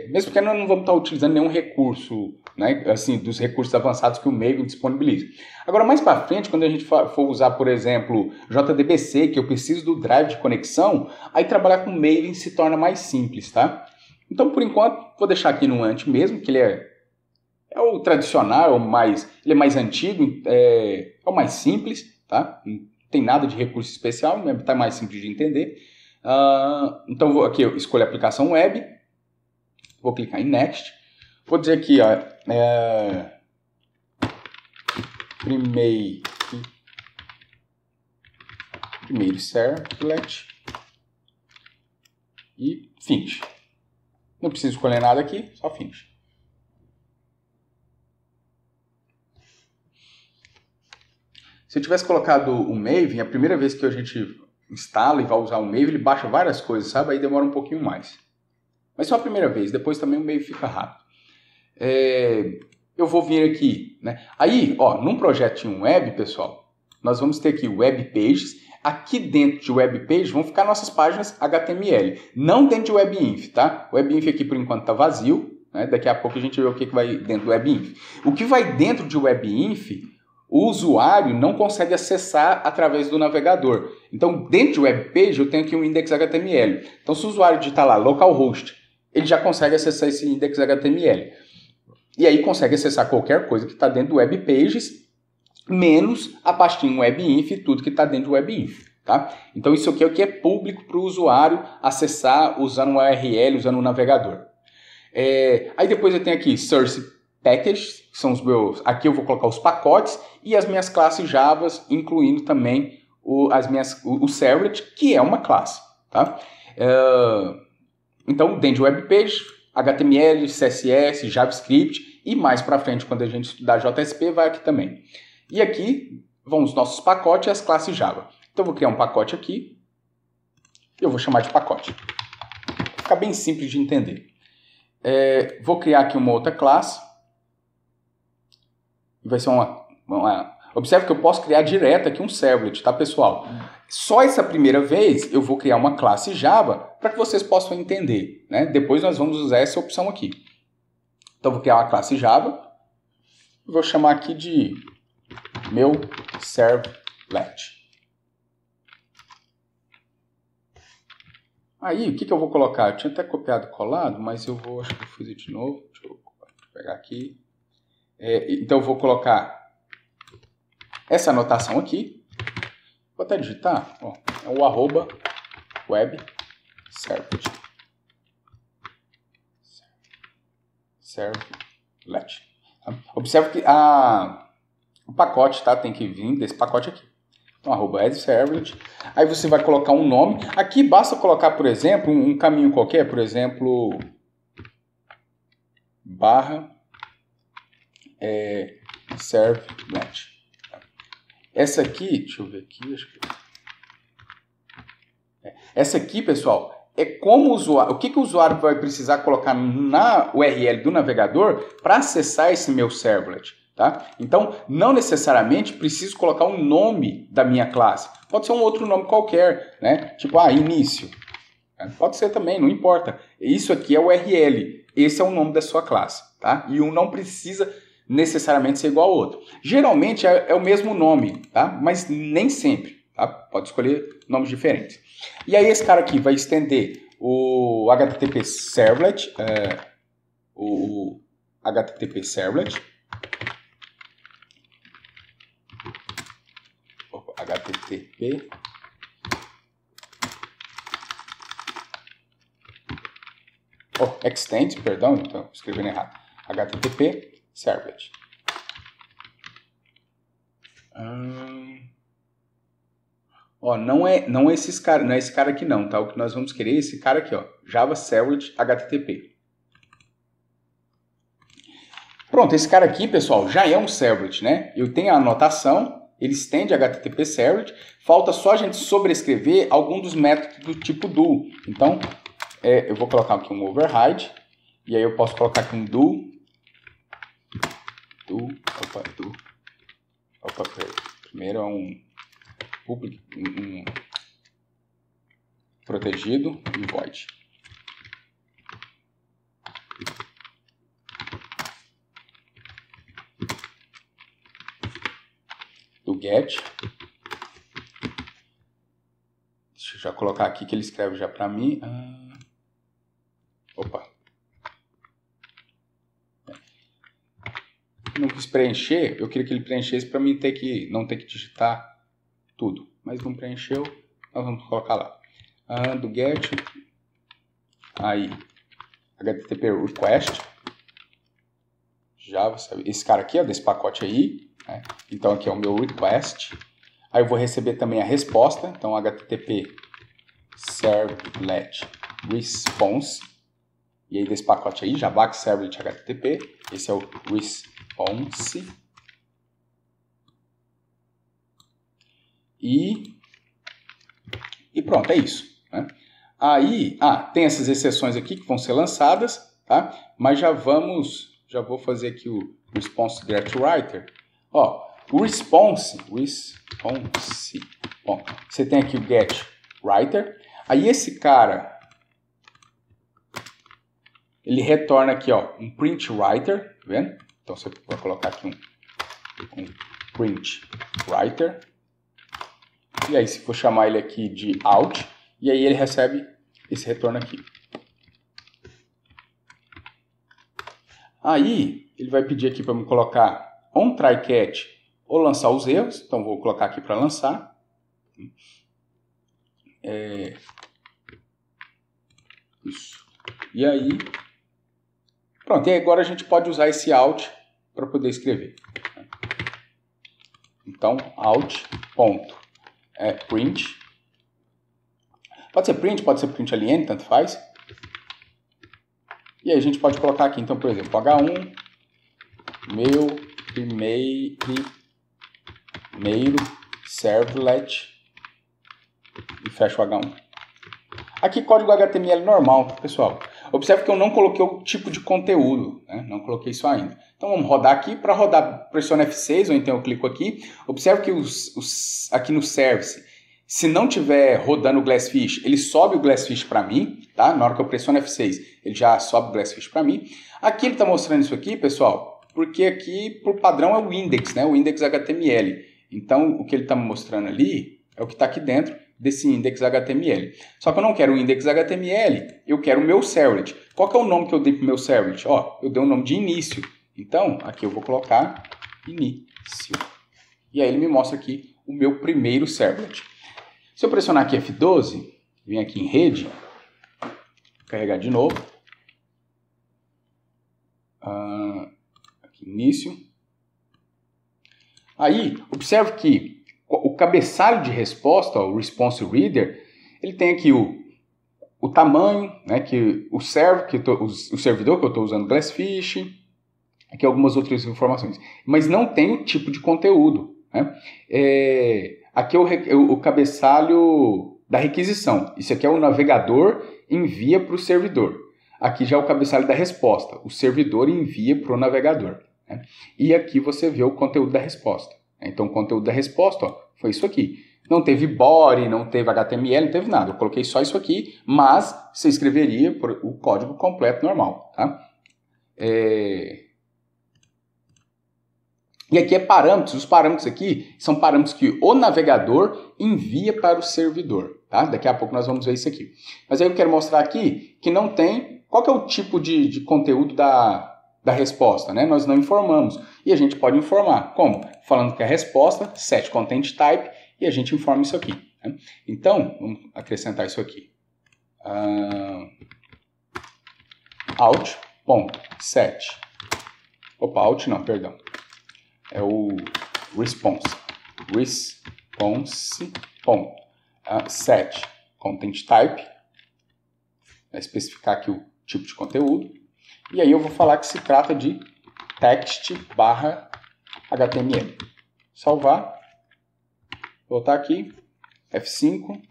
Mesmo porque nós não vamos estar utilizando nenhum recurso, né, assim, dos recursos avançados que o Maven disponibiliza. Agora, mais para frente, quando a gente for usar, por exemplo, JDBC, que eu preciso do drive de conexão, aí trabalhar com o Maven se torna mais simples, tá? Então, por enquanto, vou deixar aqui no Ant mesmo, que ele é o tradicional, ele é mais antigo, é o mais simples, tá? Não tem nada de recurso especial, está mais simples de entender. Então, aqui eu escolho a aplicação web, vou clicar em Next, vou dizer aqui, ó, primeiro servlet e finish. Não preciso escolher nada aqui, só finish. Se eu tivesse colocado o Maven, a primeira vez que a gente instala e vai usar o Maven, ele baixa várias coisas, sabe? Aí demora um pouquinho mais. Mas só a primeira vez, depois também o Maven fica rápido. Eu vou vir aqui, né? Aí, ó, num projetinho web, pessoal, nós vamos ter aqui web pages. Aqui dentro de web pages vão ficar nossas páginas HTML. Não dentro de webinf, tá? O webinf aqui por enquanto está vazio, né? Daqui a pouco a gente vê o que vai dentro do webinf. O que vai dentro de webinf, o usuário não consegue acessar através do navegador. Então, dentro de webpage, eu tenho aqui um index.html. Então, se o usuário digitar lá localhost, ele já consegue acessar esse index.html. E aí consegue acessar qualquer coisa que está dentro do webpages, menos a pastinha webinf e tudo que está dentro do webinf. Tá? Então, isso aqui é o que é público para o usuário acessar usando uma URL, usando um navegador. Aí depois eu tenho aqui source packages, que são os meus. Aqui eu vou colocar os pacotes e as minhas classes Java, incluindo também o servlet, que é uma classe. Tá? Então, dentro de webpage, HTML, CSS, JavaScript e mais para frente, quando a gente estudar JSP, vai aqui também. E aqui vão os nossos pacotes e as classes Java. Então, eu vou criar um pacote aqui e eu vou chamar de pacote. Fica bem simples de entender. Vou criar aqui uma outra classe. Vai ser Observe que eu posso criar direto aqui um servlet, tá, pessoal? Só essa primeira vez eu vou criar uma classe Java para que vocês possam entender, né? Depois nós vamos usar essa opção aqui. Então, eu vou criar uma classe Java. Vou chamar aqui de meu servlet. Aí, o que eu vou colocar? Eu tinha até copiado e colado, mas eu vou, acho que vou fazer de novo. Deixa eu pegar aqui. Então, eu vou colocar essa anotação aqui. Vou até digitar. Ó, é o arroba web servlet. Observe que o pacote, tá, tem que vir desse pacote aqui. Então, arroba servlet. Aí você vai colocar um nome. Aqui basta colocar, por exemplo, um caminho qualquer. Por exemplo, /servlet. Essa aqui, deixa eu ver aqui. Essa aqui, pessoal, é como o usuário. O que o usuário vai precisar colocar na URL do navegador para acessar esse meu servlet. Tá? Então, não necessariamente preciso colocar um nome da minha classe. Pode ser um outro nome qualquer, né? Tipo, início. Pode ser também, não importa. Isso aqui é o URL. Esse é o nome da sua classe. Tá? E um não precisa necessariamente ser igual ao outro. Geralmente é o mesmo nome, tá? Mas nem sempre. Tá? Pode escolher nomes diferentes. E aí esse cara aqui vai estender o HTTP servlet. O HTTP servlet. HTTP extend, perdão, então escrevendo errado. HTTP servlet. Não é esse cara aqui não, tá? O que nós vamos querer é esse cara aqui, ó, Java Servlet HTTP. Pronto, esse cara aqui, pessoal, já é um servlet, né? Eu tenho a anotação. Ele estende HTTP servlet. Falta só a gente sobrescrever algum dos métodos do tipo do. Então, eu vou colocar aqui um override. E aí eu posso colocar aqui um do. Primeiro é um protegido e void. Do get. Deixa eu já colocar aqui que ele escreve já para mim. Não quis preencher, eu queria que ele preenchesse para mim não ter que digitar tudo. Mas não preencheu, nós vamos colocar lá. Do get. Aí, HTTP request. Java, esse cara aqui, ó, desse pacote aí. Né? Então aqui é o meu request. Aí eu vou receber também a resposta. Então HTTP servlet response. E aí desse pacote aí, Java Servlet HTTP. Esse é o response. E pronto, é isso. Né? Aí, tem essas exceções aqui que vão ser lançadas, tá? Mas já vou fazer aqui o response get writer. Ó, o response. Bom, você tem aqui o get writer. Aí esse cara, ele retorna aqui, ó, um print writer, tá vendo? Então você vai colocar aqui um print writer. E aí, se for chamar ele aqui de out, e aí ele recebe esse retorno aqui. Aí, ele vai pedir aqui para me colocar on try catch ou lançar os erros. Então, vou colocar aqui para lançar. Isso. E aí, pronto. E agora a gente pode usar esse out para poder escrever. Então, out.print. Pode ser print ln, tanto faz. E aí a gente pode colocar aqui, então, por exemplo, H1, meu primeiro servlet, e fecha o H1. Aqui código HTML normal, pessoal. Observe que eu não coloquei o tipo de conteúdo, né? Não coloquei isso ainda. Então vamos rodar aqui. Para rodar, pressiona F6, ou então eu clico aqui. Observe que aqui no service, se não tiver rodando o Glassfish, ele sobe o Glassfish para mim, tá? Na hora que eu pressiono F6, ele já sobe o Glassfish para mim. Aqui ele está mostrando isso aqui, pessoal, porque aqui, por padrão, é o index, né? O index HTML. Então, o que ele está me mostrando ali é o que está aqui dentro desse index HTML. Só que eu não quero o index HTML, eu quero o meu servlet. Qual que é o nome que eu dei para o meu servlet? Ó, eu dei o nome de início. Então, aqui eu vou colocar início. E aí ele me mostra aqui o meu primeiro servlet. Se eu pressionar aqui F12, vem aqui em rede, carregar de novo. Aqui, início. Aí, observe que o cabeçalho de resposta, o response reader, ele tem aqui o tamanho, né, que o servidor que eu estou usando, Glassfish, aqui algumas outras informações. Mas não tem o tipo de conteúdo, né? Aqui é o cabeçalho da requisição. Isso aqui é o navegador envia para o servidor. Aqui já é o cabeçalho da resposta. O servidor envia para o navegador, né? E aqui você vê o conteúdo da resposta. Então, o conteúdo da resposta, ó, foi isso aqui. Não teve body, não teve HTML, não teve nada. Eu coloquei só isso aqui, mas você escreveria o código completo normal, tá? E aqui é parâmetros. Os parâmetros aqui são parâmetros que o navegador envia para o servidor, tá? Daqui a pouco nós vamos ver isso aqui. Mas aí eu quero mostrar aqui que não tem... Qual que é o tipo de conteúdo da resposta, né? Nós não informamos. E a gente pode informar. Como? Falando que a resposta, set content type, e a gente informa isso aqui, né? Então, vamos acrescentar isso aqui. Out.set. Opa, out não, perdão. É o response. Set content type. Vai especificar aqui o tipo de conteúdo. E aí eu vou falar que se trata de text/HTML. Salvar. Voltar aqui. F5.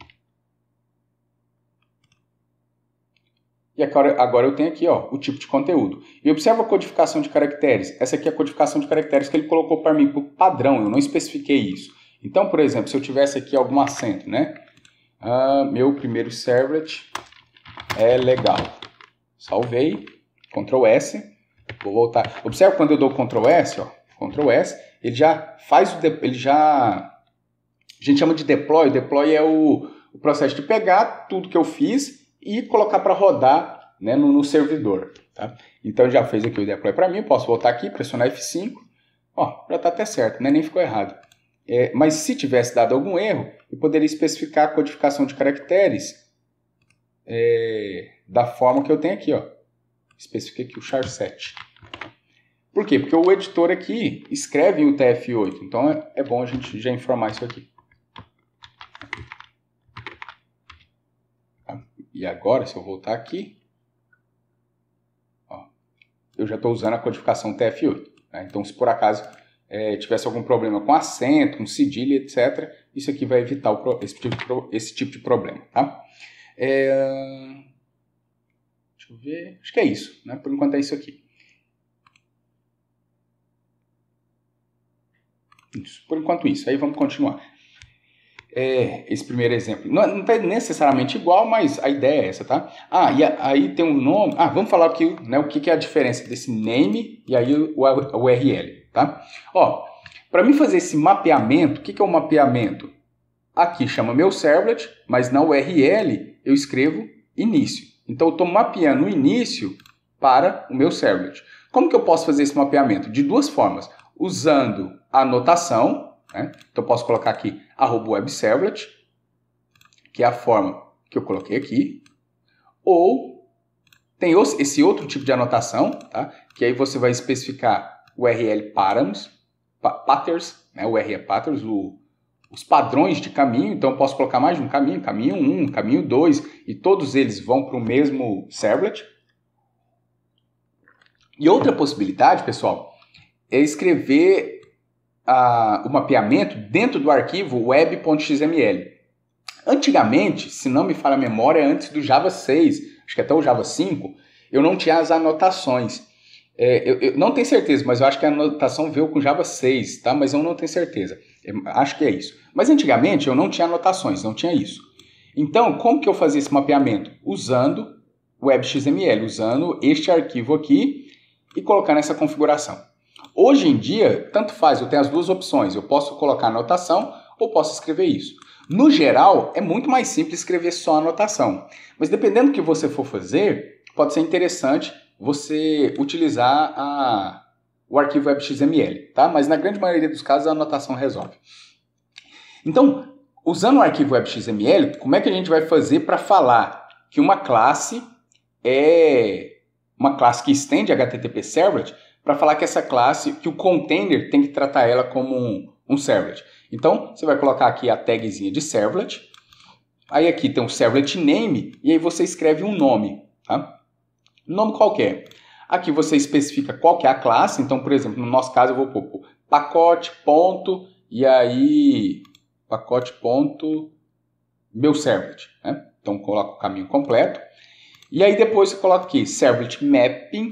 E agora eu tenho aqui, ó, o tipo de conteúdo. E observa a codificação de caracteres. Essa aqui é a codificação de caracteres que ele colocou para mim por padrão. Eu não especifiquei isso. Então, por exemplo, se eu tivesse aqui algum acento, né? Meu primeiro servlet é legal. Salvei. Ctrl S. Vou voltar. Observa quando eu dou Ctrl S, ó. Ctrl S. Ele já faz a gente chama de deploy. Deploy é o processo de pegar tudo que eu fiz e colocar para rodar, né, no servidor, tá? Então já fez aqui o deploy para mim, posso voltar aqui, pressionar F5, ó, já está até certo, né? Nem ficou errado. Mas se tivesse dado algum erro, eu poderia especificar a codificação de caracteres da forma que eu tenho aqui, ó. Especifiquei aqui o char7. Por quê? Porque o editor aqui escreve em UTF-8, então é bom a gente já informar isso aqui. E agora, se eu voltar aqui, ó, eu já estou usando a codificação TF8. Né? Então, se por acaso tivesse algum problema com acento, com cedilha, etc., isso aqui vai evitar esse tipo de problema. Tá? Deixa eu ver. Acho que é isso. Né? Por enquanto é isso aqui. Isso. Por enquanto isso. Aí vamos continuar. Esse primeiro exemplo. Não está necessariamente igual, mas a ideia é essa, tá? E aí tem um nome... vamos falar aqui, né, o que é a diferença desse name e aí o URL, tá? Ó, Para mim fazer esse mapeamento, o que é o mapeamento? Aqui chama meu servlet, mas na URL eu escrevo início. Então eu estou mapeando o início para o meu servlet. Como que eu posso fazer esse mapeamento? De duas formas. Usando a anotação, né? Então eu posso colocar aqui @webservlet, que é a forma que eu coloquei aqui. Ou tem esse outro tipo de anotação, tá? Que aí você vai especificar URL patterns, né? URL patterns, os padrões de caminho. Então eu posso colocar mais de um caminho, caminho 1, caminho 2, e todos eles vão para o mesmo servlet. E outra possibilidade, pessoal, é escrever o mapeamento dentro do arquivo web.xml. Antigamente, se não me falha a memória, antes do Java 6, acho que até o Java 5, eu não tinha as anotações. Eu não tenho certeza, mas eu acho que a anotação veio com Java 6, tá? Mas eu não tenho certeza. Acho que é isso. Mas antigamente eu não tinha anotações, não tinha isso. Então, como que eu fazia esse mapeamento? Usando web.xml, usando este arquivo aqui e colocar nessa configuração. Hoje em dia, tanto faz, eu tenho as duas opções. Eu posso colocar anotação ou posso escrever isso. No geral, é muito mais simples escrever só anotação. Mas dependendo do que você for fazer, pode ser interessante você utilizar o arquivo web.xml, tá? Mas na grande maioria dos casos a anotação resolve. Então, usando o arquivo web.xml, como é que a gente vai fazer para falar que uma classe é uma classe que estende HTTP Servlet, para falar que essa classe, que o container tem que tratar ela como um servlet? Então, você vai colocar aqui a tagzinha de servlet, aí aqui tem um servlet name, e aí você escreve um nome, tá? Um nome qualquer. Aqui você especifica qual que é a classe, então, por exemplo, no nosso caso eu vou pôr pacote, ponto, e aí pacote, ponto, meu servlet, né? Então, coloca o caminho completo. E aí depois você coloca aqui servlet mapping,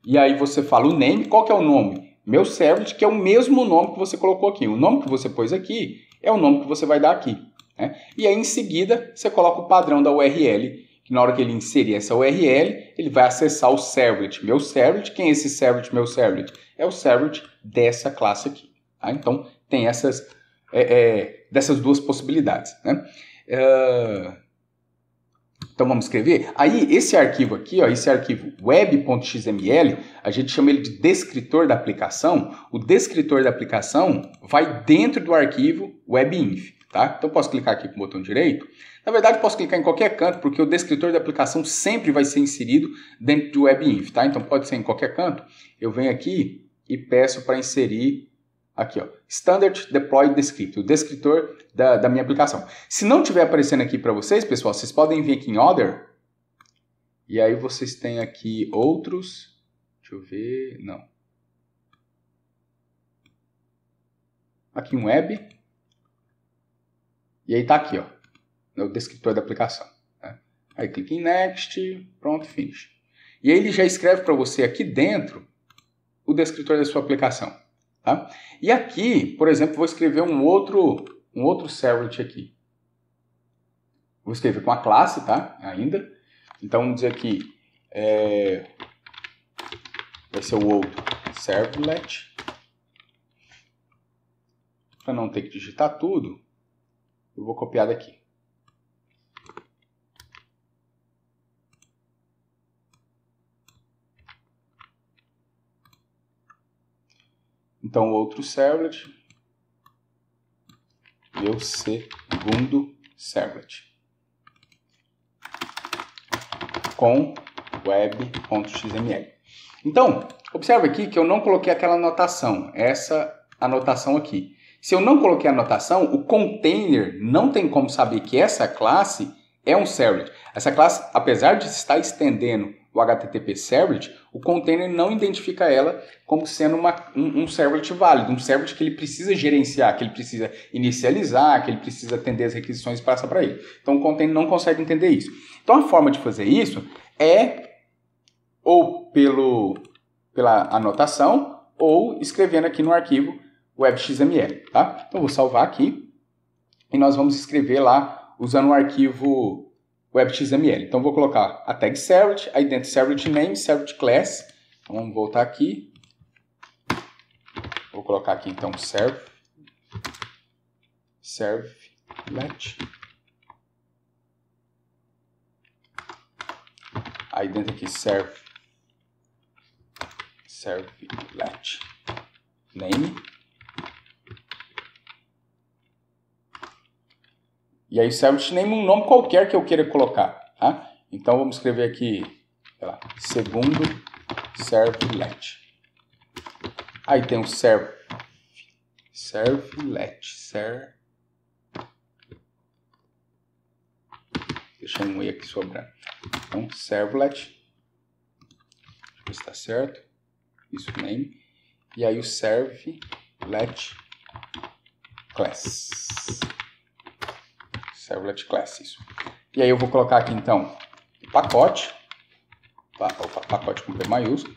e aí você fala o name. Qual que é o nome? Meu servlet, que é o mesmo nome que você colocou aqui. O nome que você pôs aqui é o nome que você vai dar aqui, né? E aí em seguida você coloca o padrão da URL, que na hora que ele inserir essa URL, ele vai acessar o servlet, meu servlet. Quem é esse servlet, meu servlet? É o servlet dessa classe aqui, tá? Então tem dessas duas possibilidades, né? Então vamos escrever? Aí esse arquivo aqui, ó, esse arquivo web.xml, a gente chama ele de descritor da aplicação. O descritor da aplicação vai dentro do arquivo webinf, tá? Então posso clicar aqui com o botão direito. Na verdade posso clicar em qualquer canto, porque o descritor da aplicação sempre vai ser inserido dentro do webinf, tá? Então pode ser em qualquer canto. Eu venho aqui e peço para inserir aqui, ó, Standard Deploy Descriptor, o descritor da minha aplicação. Se não estiver aparecendo aqui para vocês, pessoal, vocês podem vir aqui em Other, e aí vocês têm aqui outros, deixa eu ver, não. Aqui um Web, e aí tá aqui, ó, o descritor da aplicação, né? Aí clica em Next, pronto, Finish. E aí ele já escreve para você aqui dentro o descritor da sua aplicação. Tá? E aqui, por exemplo, vou escrever um outro servlet aqui. Vou escrever com a classe, tá? Ainda. Então, vamos dizer aqui, vai ser o outro servlet. Para não ter que digitar tudo, eu vou copiar daqui. Então, o outro servlet e o segundo servlet com web.xml. Então, observe aqui que eu não coloquei aquela anotação, essa anotação aqui. Se eu não coloquei a anotação, o container não tem como saber que essa classe é um servlet. Essa classe, apesar de estar estendendo o HTTP servlet, o container não identifica ela como sendo um servlet válido, um servlet que ele precisa gerenciar, que ele precisa inicializar, que ele precisa atender as requisições e passar para ele. Então o container não consegue entender isso. Então a forma de fazer isso é ou pela anotação ou escrevendo aqui no arquivo web.xml, tá? Então eu vou salvar aqui e nós vamos escrever lá usando o arquivo web.xml. Então, vou colocar a tag servlet, aí dentro servlet name, servlet class. Então, vamos voltar aqui. Vou colocar aqui então servlet. Aí dentro aqui servlet name. E aí o servlet name um nome qualquer que eu queira colocar, tá? Então vamos escrever aqui, sei lá, segundo servlet. Aí tem o servlet, deixa um E aqui sobrando. Então, servlet, deixa eu ver se está certo, isso, name, e aí o servlet class, isso. E aí eu vou colocar aqui então o pacote, pacote com P maiúsculo,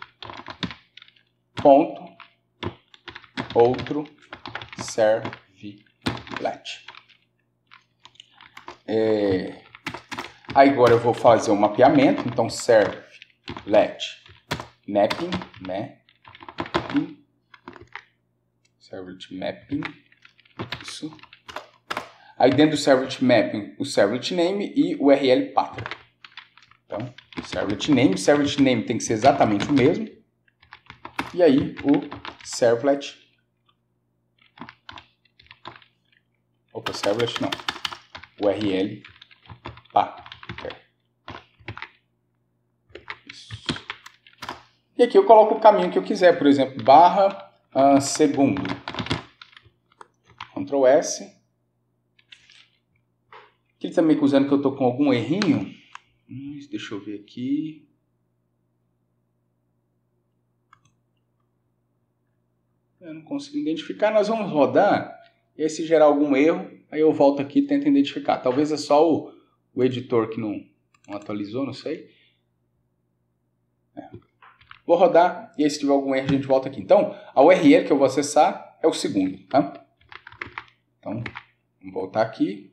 ponto, outro servlet. Aí agora eu vou fazer um mapeamento, então servlet mapping, servlet mapping, isso. Aí dentro do servlet mapping, o servlet name e o URL pattern. Então, servlet name tem que ser exatamente o mesmo. E aí o servlet não, URL pattern. E aqui eu coloco o caminho que eu quiser, por exemplo, segundo. Ctrl S. Aqui ele está me acusando que eu estou com algum errinho. Deixa eu ver aqui. Eu não consigo identificar. Nós vamos rodar. E aí, se gerar algum erro, aí eu volto aqui e tento identificar. Talvez é só o editor que não atualizou, não sei. Vou rodar e aí se tiver algum erro a gente volta aqui. Então, a URL que eu vou acessar é o segundo, tá? Então, vamos voltar aqui.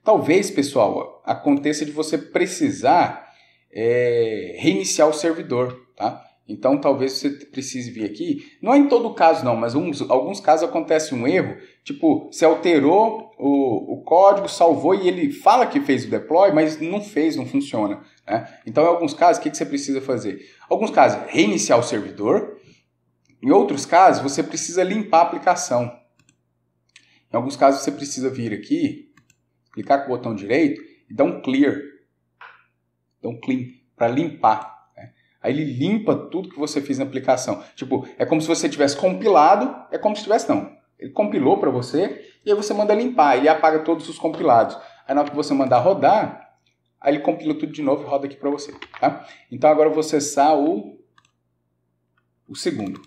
Talvez, pessoal, aconteça de você precisar reiniciar o servidor, tá? Então, talvez você precise vir aqui. Não é em todo caso, não, mas alguns casos acontece um erro. Tipo, você alterou o código, salvou e ele fala que fez o deploy, mas não fez, não funciona, né? Então, em alguns casos, o que você precisa fazer? Em alguns casos, reiniciar o servidor. Em outros casos, você precisa limpar a aplicação. Em alguns casos, você precisa vir aqui, clicar com o botão direito e dar um clear. Dar um clean, para limpar. Aí ele limpa tudo que você fez na aplicação. Tipo, é como se você tivesse compilado, é como se tivesse não. Ele compilou para você e aí você manda limpar, ele apaga todos os compilados. Aí na hora que você mandar rodar, aí ele compila tudo de novo e roda aqui para você, tá? Então agora eu vou acessar o segundo.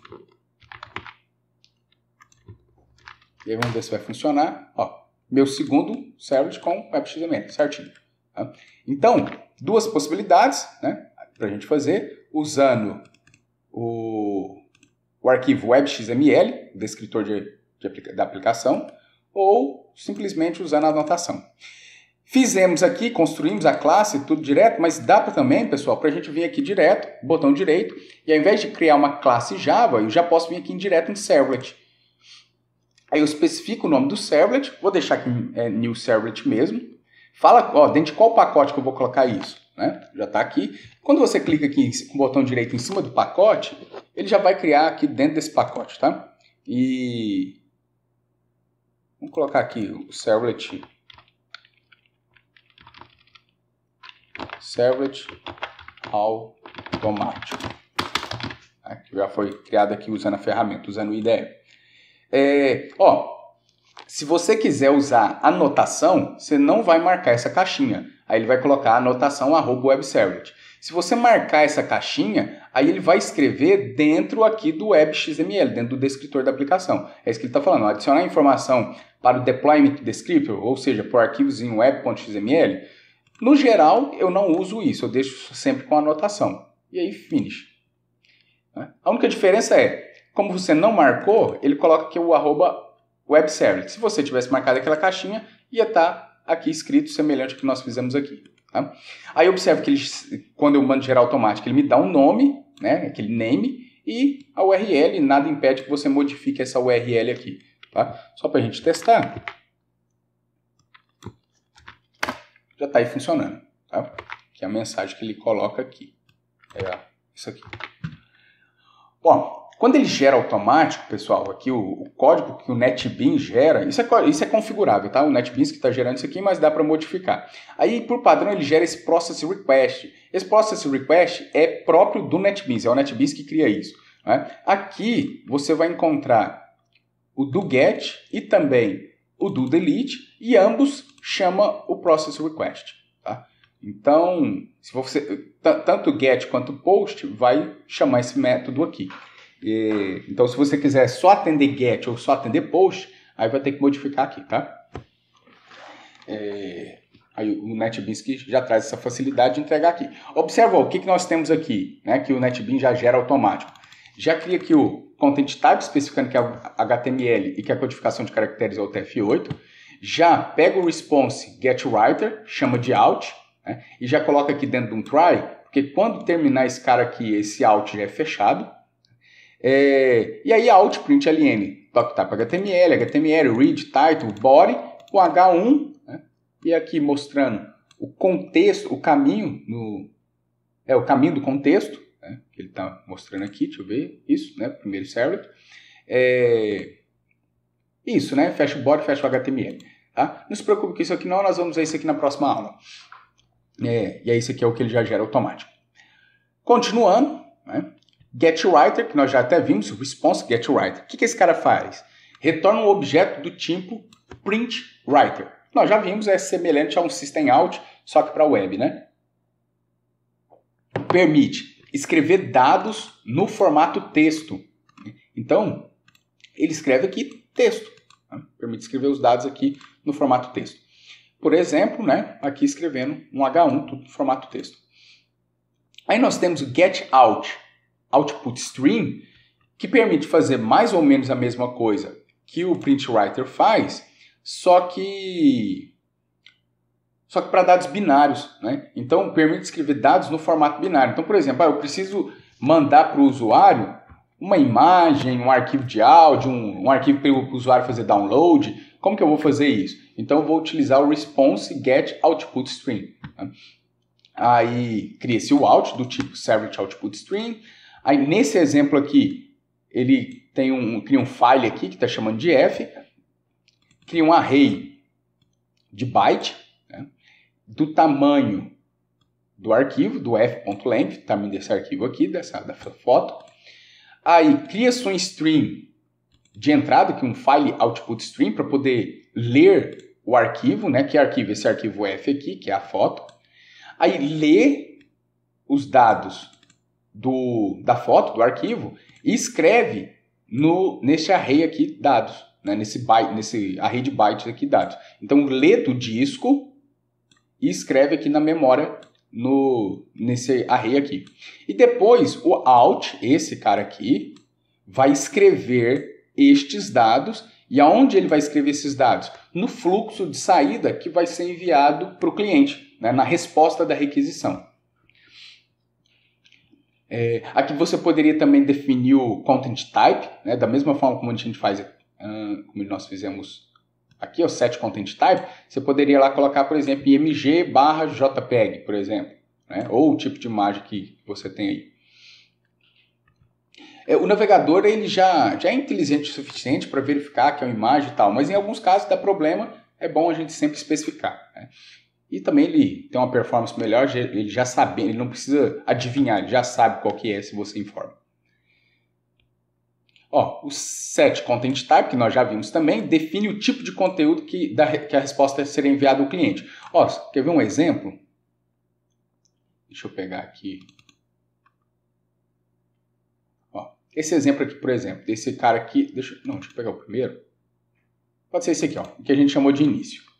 E aí vamos ver se vai funcionar. Ó, meu segundo servlet com WebXML, certinho. Tá? Então, duas possibilidades, né, para a gente fazer, usando o arquivo WebXML, o descritor da aplicação, ou simplesmente usando a anotação. Fizemos aqui, construímos a classe, tudo direto, mas dá para também, pessoal, para a gente vir aqui direto, botão direito, e ao invés de criar uma classe Java, eu já posso vir aqui direto em servlet. Aí eu especifico o nome do servlet, vou deixar aqui new servlet mesmo. Fala, ó, dentro de qual pacote que eu vou colocar isso, né? Já está aqui. Quando você clica aqui com o botão direito em cima do pacote, ele já vai criar aqui dentro desse pacote, tá? E vamos colocar aqui o servlet automático, né? Que já foi criado aqui usando a ferramenta, usando o IDE. Se você quiser usar anotação, você não vai marcar essa caixinha. Aí ele vai colocar anotação @webservlet. Se você marcar essa caixinha, aí ele vai escrever dentro aqui do WebXML, dentro do descritor da aplicação. É isso que ele está falando. Adicionar informação para o deployment descriptor, ou seja, por arquivos em web.xml. No geral, eu não uso isso. Eu deixo sempre com anotação. E aí, finish. A única diferença é, como você não marcou, ele coloca aqui o @webservlet. Se você tivesse marcado aquela caixinha, ia estar aqui escrito semelhante ao que nós fizemos aqui. Tá? Aí observe que ele, quando eu mando gerar automático, ele me dá um nome, né, aquele name, e a URL, nada impede que você modifique essa URL aqui, tá? Só para a gente testar. Já está aí funcionando, tá? Que é a mensagem que ele coloca aqui. É isso aqui. Bom, quando ele gera automático, pessoal, aqui o código que o NetBeans gera, isso é configurável, tá? O NetBeans que está gerando isso aqui, mas dá para modificar. Aí, por padrão, ele gera esse Process Request. Esse Process Request é próprio do NetBeans, é o NetBeans que cria isso, né? Aqui, você vai encontrar o doGet e também o doDelete, e ambos chamam o Process Request, tá? Então, se você, tanto o get quanto o post vai chamar esse método aqui. Então, se você quiser só atender get ou só atender post, aí vai ter que modificar aqui, tá? Aí o NetBeans que já traz essa facilidade de entregar aqui. Observa o que nós temos aqui, né? Que o NetBeans já gera automático. Já cria aqui o Content Type, especificando que é HTML e que a codificação de caracteres é o TF8. Já pega o response getWriter, chama de out, né? E já coloca aqui dentro de um try, porque quando terminar esse cara aqui, esse out já é fechado. E aí out print ln, type HTML, HTML, read, title, body, o H1, né? E aqui mostrando o contexto, o caminho, o caminho do contexto, né? Que ele está mostrando aqui, deixa eu ver, isso, né? Primeiro servlet. Isso, né? Fecha o body, fecha o HTML. Tá? Não se preocupe com isso aqui não, nós vamos ver isso aqui na próxima aula. E aí, isso aqui é o que ele já gera automático. Continuando, né? GetWriter, que nós já até vimos, response getWriter. O que esse cara faz? Retorna um objeto do tipo printWriter. Nós já vimos, é semelhante a um systemout, só que para web, né? Permite escrever dados no formato texto. Então, ele escreve aqui texto. Né? Permite escrever os dados aqui no formato texto. Por exemplo, né? Aqui escrevendo um H1, tudo no formato texto. Aí nós temos o getOut. Output Stream, que permite fazer mais ou menos a mesma coisa que o printWriter faz, só que para dados binários, né? Então, permite escrever dados no formato binário. Então, por exemplo, eu preciso mandar para o usuário uma imagem, um arquivo de áudio, um arquivo para o usuário fazer download. Como que eu vou fazer isso? Então, eu vou utilizar o response getOutputStream. Né? Aí, cria-se o out do tipo servletOutputStream. Aí, nesse exemplo aqui, ele cria um file aqui, que está chamando de f, cria um array de byte, né, do tamanho do arquivo, do f.length, tamanho desse arquivo aqui, dessa foto. Aí, cria-se um stream de entrada, que é um file output stream, para poder ler o arquivo, né, que arquivo? Esse arquivo f aqui, que é a foto. Aí, lê os dados da foto, do arquivo, e escreve nesse array aqui dados, né? nesse array de bytes aqui dados. Então, lê do disco e escreve aqui na memória, nesse array aqui. E depois, o out, esse cara aqui, vai escrever estes dados. E aonde ele vai escrever esses dados? No fluxo de saída que vai ser enviado para o cliente, né? Na resposta da requisição. Aqui você poderia também definir o content type, né, da mesma forma como a gente faz, como nós fizemos aqui, o set content type, você poderia lá colocar, por exemplo, img/jpeg, por exemplo, né, ou o tipo de imagem que você tem aí. O navegador ele já é inteligente o suficiente para verificar que é uma imagem e tal, mas em alguns casos dá problema, é bom a gente sempre especificar, né? E também ele tem uma performance melhor, ele já sabe, ele não precisa adivinhar, ele já sabe qual que é se você informa. O set content type, que nós já vimos também, define o tipo de conteúdo que a resposta será enviada ao cliente. Quer ver um exemplo? Deixa eu pegar aqui. Esse exemplo aqui, por exemplo, desse cara aqui, deixa eu pegar o primeiro. Pode ser esse aqui, que a gente chamou de início.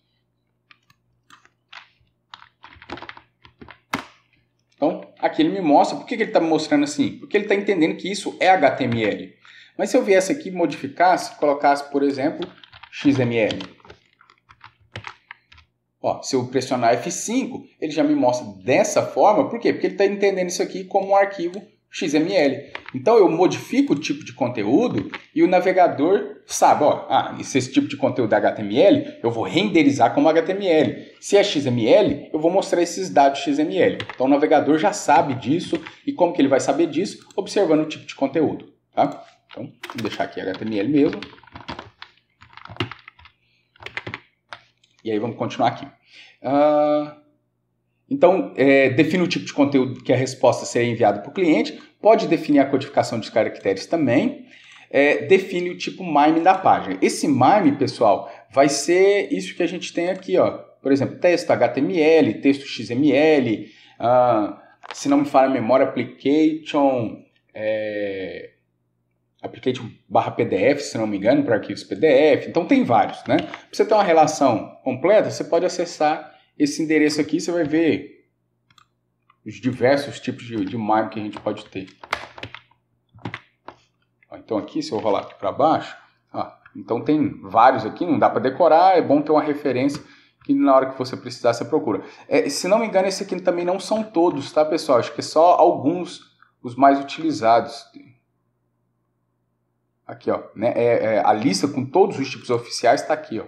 Então, aqui ele me mostra, por que ele está me mostrando assim? Porque ele está entendendo que isso é HTML. Mas se eu viesse aqui, modificasse, colocasse, por exemplo, XML. Se eu pressionar F5, ele já me mostra dessa forma. Por quê? Porque ele está entendendo isso aqui como um arquivo XML. Então eu modifico o tipo de conteúdo e o navegador sabe, ó, se esse tipo de conteúdo é HTML, eu vou renderizar como HTML. Se é XML, eu vou mostrar esses dados XML. Então o navegador já sabe disso e como que ele vai saber disso? Observando o tipo de conteúdo, tá? Então, vou deixar aqui HTML mesmo. E aí vamos continuar aqui. Então, define o tipo de conteúdo que a resposta será enviada para o cliente. Pode definir a codificação de caracteres também. Define o tipo MIME da página. Esse MIME, pessoal, vai ser isso que a gente tem aqui, ó. Por exemplo, texto HTML, texto XML, se não me falha a memória, application /PDF, se não me engano, para arquivos PDF. Então tem vários, né? Para você ter uma relação completa, você pode acessar esse endereço aqui, você vai ver os diversos tipos de MIME que a gente pode ter. Então aqui, se eu rolar aqui para baixo, então tem vários aqui, não dá para decorar, é bom ter uma referência que na hora que você precisar você procura. Se não me engano, esse aqui também não são todos, tá, pessoal? Acho que é só alguns, os mais utilizados. Aqui, ó, né? A lista com todos os tipos oficiais está aqui, ó.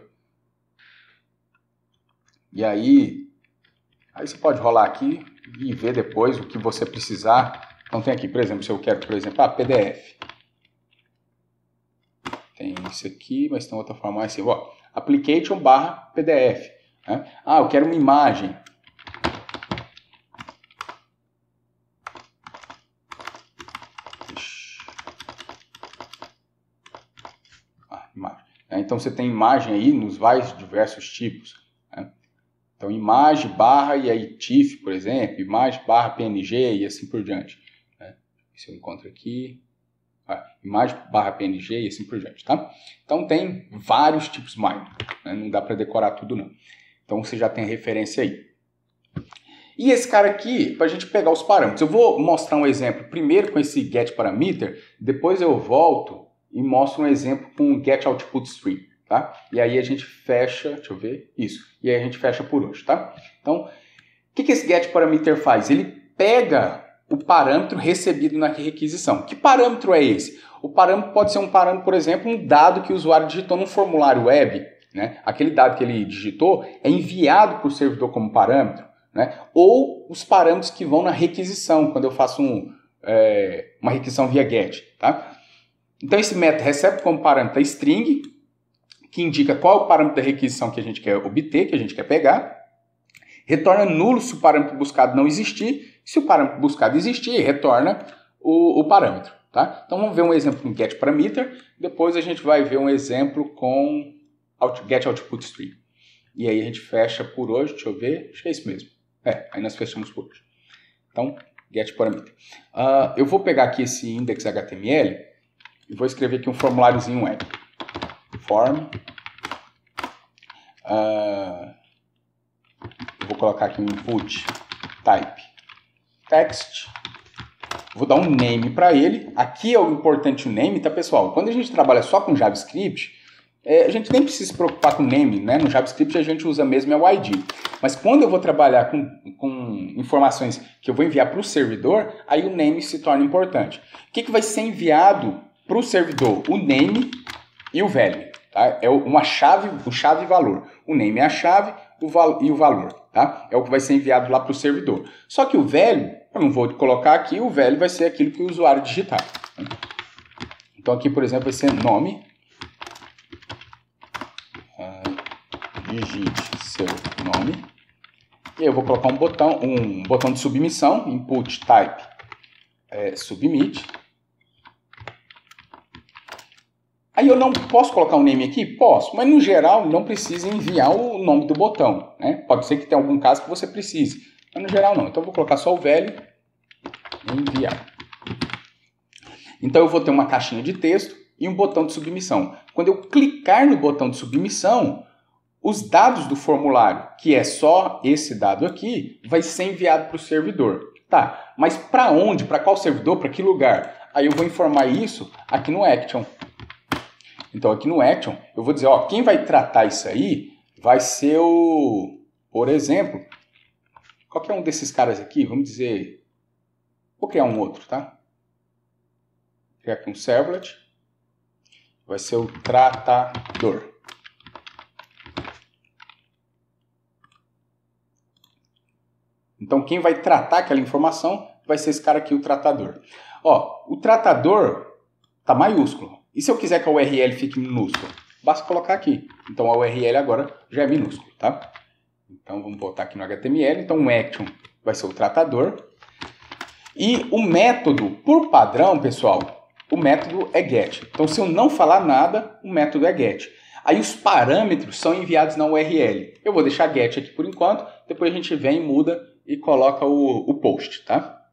E aí você pode rolar aqui e ver depois o que você precisar. Então tem aqui, por exemplo, se eu quero, por exemplo, PDF. Tem isso aqui, mas tem outra forma assim, ó, application /PDF. Né? Eu quero uma imagem. Imagem. Então você tem imagem aí nos vários diversos tipos. Né? Então imagem barra e aí TIFF, por exemplo, imagem barra PNG e assim por diante. Né? Se eu encontro aqui, imagem barra PNG e assim por diante, tá? Então tem vários tipos MIME, né? Não dá para decorar tudo não. Então você já tem a referência aí. E esse cara aqui, para a gente pegar os parâmetros, eu vou mostrar um exemplo primeiro com esse getParameter, depois eu volto e mostro um exemplo com getOutPutStream, tá? E aí a gente fecha, deixa eu ver, isso. E aí a gente fecha por hoje, tá? Então, o que esse getParameter faz? Ele pega o parâmetro recebido na requisição. Que parâmetro é esse? O parâmetro pode ser um parâmetro, por exemplo, um dado que o usuário digitou num formulário web, né? Aquele dado que ele digitou é enviado para o servidor como parâmetro, né? Ou os parâmetros que vão na requisição, quando eu faço uma requisição via get, tá? Então esse método recebe como parâmetro a string, que indica qual é o parâmetro da requisição que a gente quer obter, que a gente quer pegar, retorna nulo se o parâmetro buscado não existir. Se o parâmetro buscado existir, retorna o parâmetro. Tá? Então vamos ver um exemplo com getParameter, depois a gente vai ver um exemplo com getOutPutStream. E aí a gente fecha por hoje, deixa eu ver, acho que é isso mesmo. Aí nós fechamos por hoje. Então, getParameter. Eu vou pegar aqui esse index.html e vou escrever aqui um formuláriozinho web. Form. Eu vou colocar aqui um input type text. Vou dar um name para ele. Aqui é o importante o name, tá, pessoal? Quando a gente trabalha só com JavaScript, a gente nem precisa se preocupar com o name, né? No JavaScript a gente usa mesmo o ID. Mas quando eu vou trabalhar com informações que eu vou enviar para o servidor, aí o name se torna importante. O que vai ser enviado para o servidor? O name e o value. Tá? É uma chave, o chave e valor. O name é a chave e o valor. Tá? É o que vai ser enviado lá para o servidor. Só que o value, eu não vou colocar aqui, o value vai ser aquilo que o usuário digitar. Então aqui, por exemplo, vai ser nome. Digite seu nome. E aí eu vou colocar um botão de submissão, input type submit. Aí eu não posso colocar um name aqui? Posso, mas no geral não precisa enviar o nome do botão. Né? Pode ser que tenha algum caso que você precise, mas no geral não. Então eu vou colocar só o value e enviar. Então eu vou ter uma caixinha de texto e um botão de submissão. Quando eu clicar no botão de submissão, os dados do formulário, que é só esse dado aqui, vai ser enviado para o servidor. Tá, mas para onde? Para qual servidor? Para que lugar? Aí eu vou informar isso aqui no Action. Então aqui no Action, eu vou dizer, quem vai tratar isso aí vai ser por exemplo, qualquer um desses caras aqui, vamos dizer, vou criar um outro, tá? criar aqui um servlet. Vai ser o tratador. Então, quem vai tratar aquela informação vai ser esse cara aqui, o tratador. Ó, o tratador está maiúsculo. E se eu quiser que a URL fique minúscula? Basta colocar aqui. Então, a URL agora já é minúscula, tá? Então, vamos botar aqui no HTML. Então, o action vai ser o tratador. E o método, por padrão, pessoal, o método é get. Então, se eu não falar nada, o método é get. Aí, os parâmetros são enviados na URL. Eu vou deixar get aqui por enquanto. Depois a gente vem, muda e coloca o post, tá?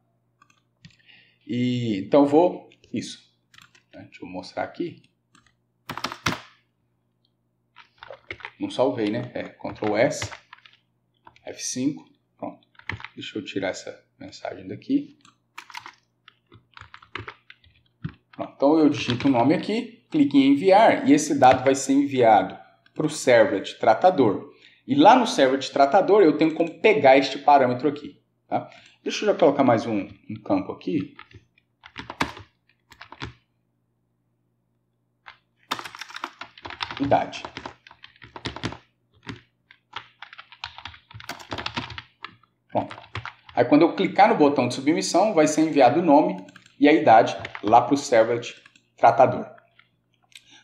Então, eu vou... Isso. Deixa eu mostrar aqui. Não salvei, né? Ctrl S, F5, pronto. Deixa eu tirar essa mensagem daqui. Pronto. Então eu digito o nome aqui, clique em enviar e esse dado vai ser enviado para o servlet tratador. E lá no servlet tratador eu tenho como pegar este parâmetro aqui. Tá? Deixa eu já colocar mais um campo aqui. Idade. Pronto. Aí quando eu clicar no botão de submissão, vai ser enviado o nome e a idade lá para o servlet tratador.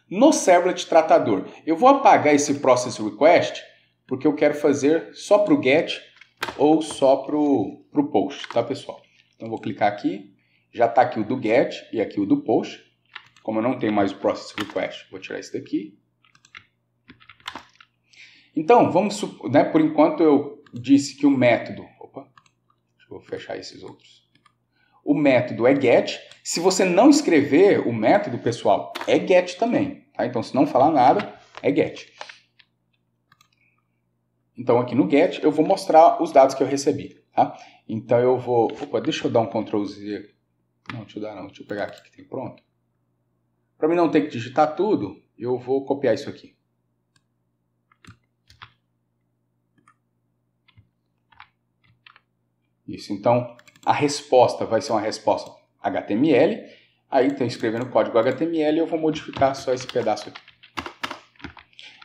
No servlet tratador, eu vou apagar esse process request porque eu quero fazer só para o get ou só para o post, tá, pessoal? Então eu vou clicar aqui, já está aqui o do get e aqui o do post. Como eu não tenho mais o process request, vou tirar esse daqui. Então, vamos, né, por enquanto eu disse que o método... Opa, deixa eu fechar esses outros. O método é get. Se você não escrever o método, pessoal, é get também. Tá? Então, se não falar nada, é get. Então, aqui no get, eu vou mostrar os dados que eu recebi. Tá? Então, eu vou... Opa, deixa eu dar um Ctrl Z. Não, deixa eu dar não. Deixa eu pegar aqui que tem pronto. Para mim não ter que digitar tudo, eu vou copiar isso aqui. Isso, então a resposta vai ser uma resposta HTML. Aí estou escrevendo código HTML e eu vou modificar só esse pedaço aqui.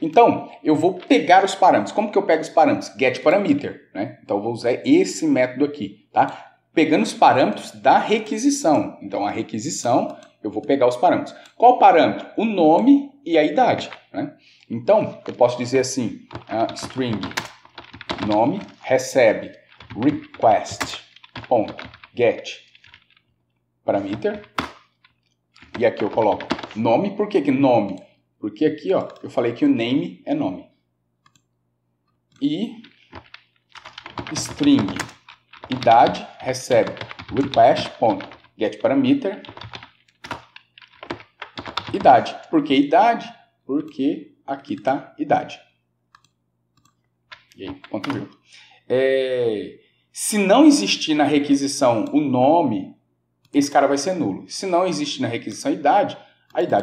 Então, eu vou pegar os parâmetros. Como que eu pego os parâmetros? GetParameter, né? Então, eu vou usar esse método aqui, tá? Pegando os parâmetros da requisição. Então, a requisição, eu vou pegar os parâmetros. Qual parâmetro? O nome e a idade, né? Então, eu posso dizer assim, string nome recebe request.getParameter. E aqui eu coloco nome. Por que que nome? Porque aqui, ó, eu falei que o name é nome. E string idade recebe request.getParameter idade. Por que idade? Porque aqui está idade. E aí, ponto vírgula. Se não existir na requisição o nome, esse cara vai ser nulo. Se não existir na requisição a idade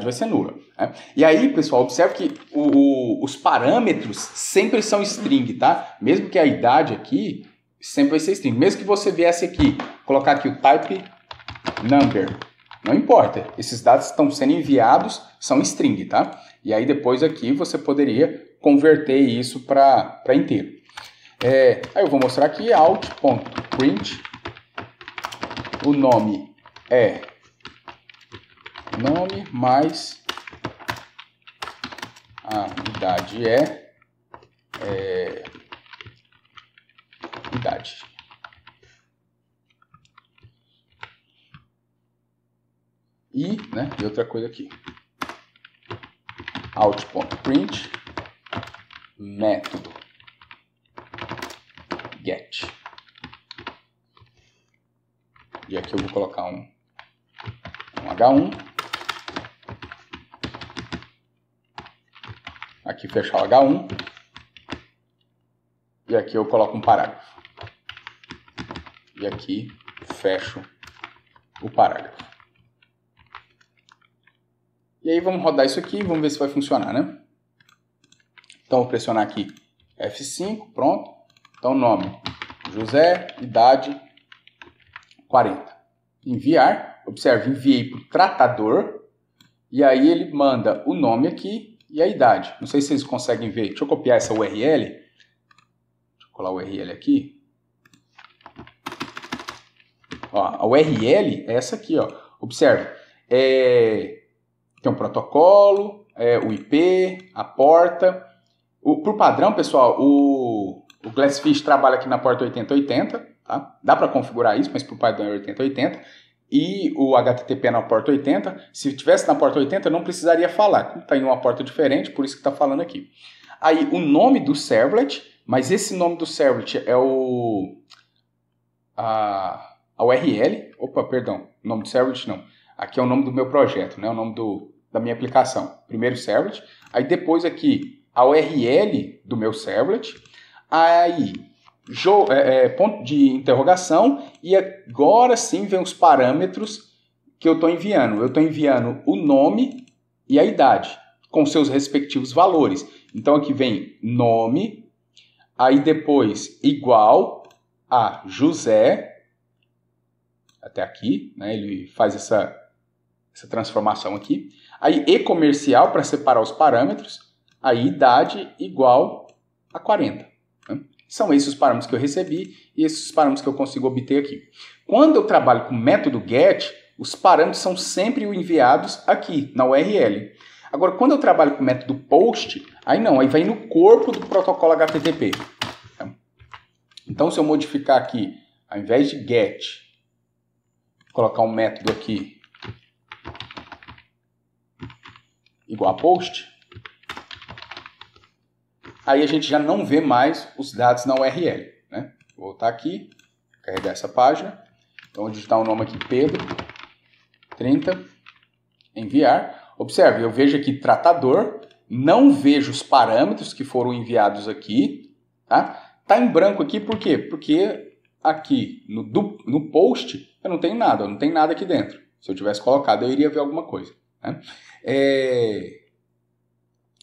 vai ser nula. Né? E aí, pessoal, observe que os parâmetros sempre são string, tá? Mesmo que a idade aqui sempre vai ser string. Mesmo que você viesse aqui, colocar aqui o type number, não importa. Esses dados estão sendo enviados, são string, tá? E aí depois aqui você poderia converter isso para inteiro. Aí eu vou mostrar aqui out.print. O nome é nome mais a idade é idade. E outra coisa aqui. Out.print método get. E aqui eu vou colocar um H1. Aqui fechar o H1. E aqui eu coloco um parágrafo. E aqui fecho o parágrafo. E aí vamos rodar isso aqui e vamos ver se vai funcionar, né? Então vou pressionar aqui F5, pronto. Então nome, José, idade 40. Enviar. observe, enviei para o tratador, e aí ele manda o nome aqui e a idade. Não sei se vocês conseguem ver. Deixa eu copiar essa URL. Deixa eu colar a URL aqui. Ó, a URL é essa aqui, ó. Observe. Tem um protocolo, o IP, a porta. Por padrão, pessoal, o Glassfish trabalha aqui na porta 8080. Tá? Dá para configurar isso, mas por padrão é 8080. E o HTTP na porta 80. Se tivesse na porta 80, não precisaria falar. Como está em uma porta diferente, por isso que está falando aqui. Aí, o nome do servlet, mas esse nome do servlet é a URL. Opa, perdão, o nome do servlet não. Aqui é o nome do meu projeto, né? O nome da minha aplicação. Primeiro servlet. Aí depois aqui a URL do meu servlet. Aí ponto de interrogação. E agora sim vem os parâmetros que eu estou enviando. Eu estou enviando o nome e a idade com seus respectivos valores. Então aqui vem nome. Aí depois igual a José. Até aqui, né? Ele faz essa transformação aqui. Aí E comercial para separar os parâmetros. Aí idade igual a 40. Né? São esses os parâmetros que eu recebi e esses os parâmetros que eu consigo obter aqui. Quando eu trabalho com o método GET, os parâmetros são sempre enviados aqui, na URL. Agora, quando eu trabalho com o método POST, aí não, aí vai no corpo do protocolo HTTP. Então, se eu modificar aqui, ao invés de GET, colocar um método aqui igual a POST, aí a gente já não vê mais os dados na URL. Né? Vou voltar aqui, carregar essa página. Então, vou digitar o nome aqui, Pedro, 30, enviar. Observe, eu vejo aqui tratador, não vejo os parâmetros que foram enviados aqui. Tá em branco aqui, por quê? Porque aqui no post eu não tenho nada aqui dentro. Se eu tivesse colocado, eu iria ver alguma coisa. Né?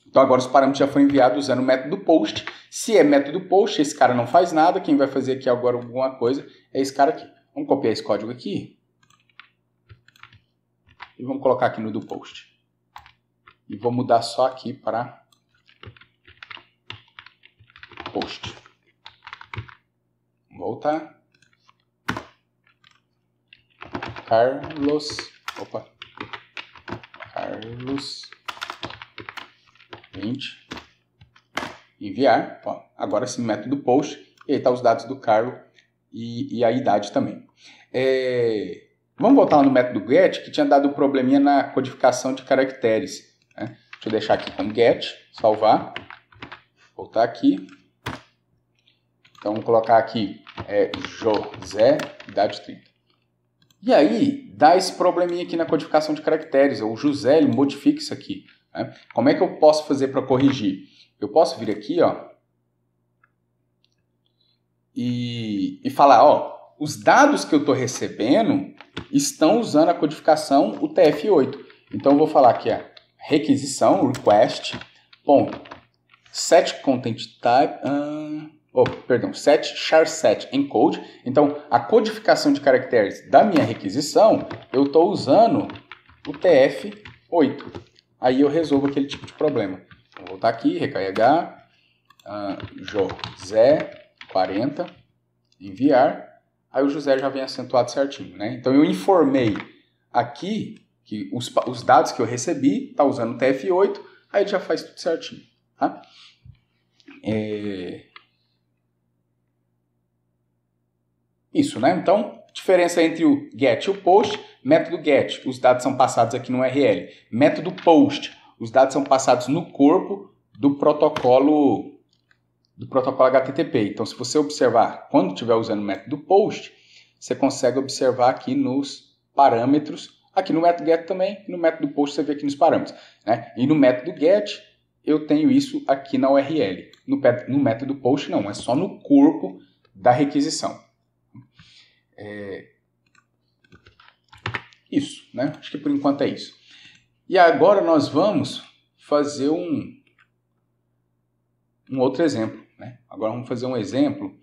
Então agora os parâmetros já foram enviados usando o método POST. Se é método POST, esse cara não faz nada. Quem vai fazer aqui agora alguma coisa é esse cara aqui. Vamos copiar esse código aqui. E vamos colocar aqui no do POST. E vou mudar só aqui para POST. Vou voltar. Carlos 20. Enviar. Ó, agora sim, método POST. E aí tá os dados do Carlos e a idade também. Vamos voltar lá no método GET, que tinha dado probleminha na codificação de caracteres. Né? Deixa eu deixar aqui como GET, salvar. Voltar aqui. Então, vamos colocar aqui José, idade 30. E aí, dá esse probleminha aqui na codificação de caracteres. O José, ele modifica isso aqui. Né? Como é que eu posso fazer para corrigir? Eu posso vir aqui, ó, e falar, ó, os dados que eu estou recebendo estão usando a codificação UTF-8. Então, eu vou falar aqui, ó, requisição, request, ponto, set content type, set char7 encode. Então, a codificação de caracteres da minha requisição, eu estou usando o TF8. Aí eu resolvo aquele tipo de problema. Vou voltar aqui, recarregar, José 40, enviar. Aí o José já vem acentuado certinho, né? Então eu informei aqui que os dados que eu recebi, está usando o TF8, aí ele já faz tudo certinho. Tá? Isso, né? Então, diferença entre o GET e o POST. Método GET, os dados são passados aqui no URL. Método POST, os dados são passados no corpo do protocolo HTTP. Então, se você observar, quando estiver usando o método POST, você consegue observar aqui nos parâmetros. Aqui no método GET também, e no método POST você vê aqui nos parâmetros. Né? E no método GET, eu tenho isso aqui na URL. No método POST não, é só no corpo da requisição. Isso, né? Acho que por enquanto é isso. E agora nós vamos fazer um outro exemplo, né? Agora vamos fazer um exemplo.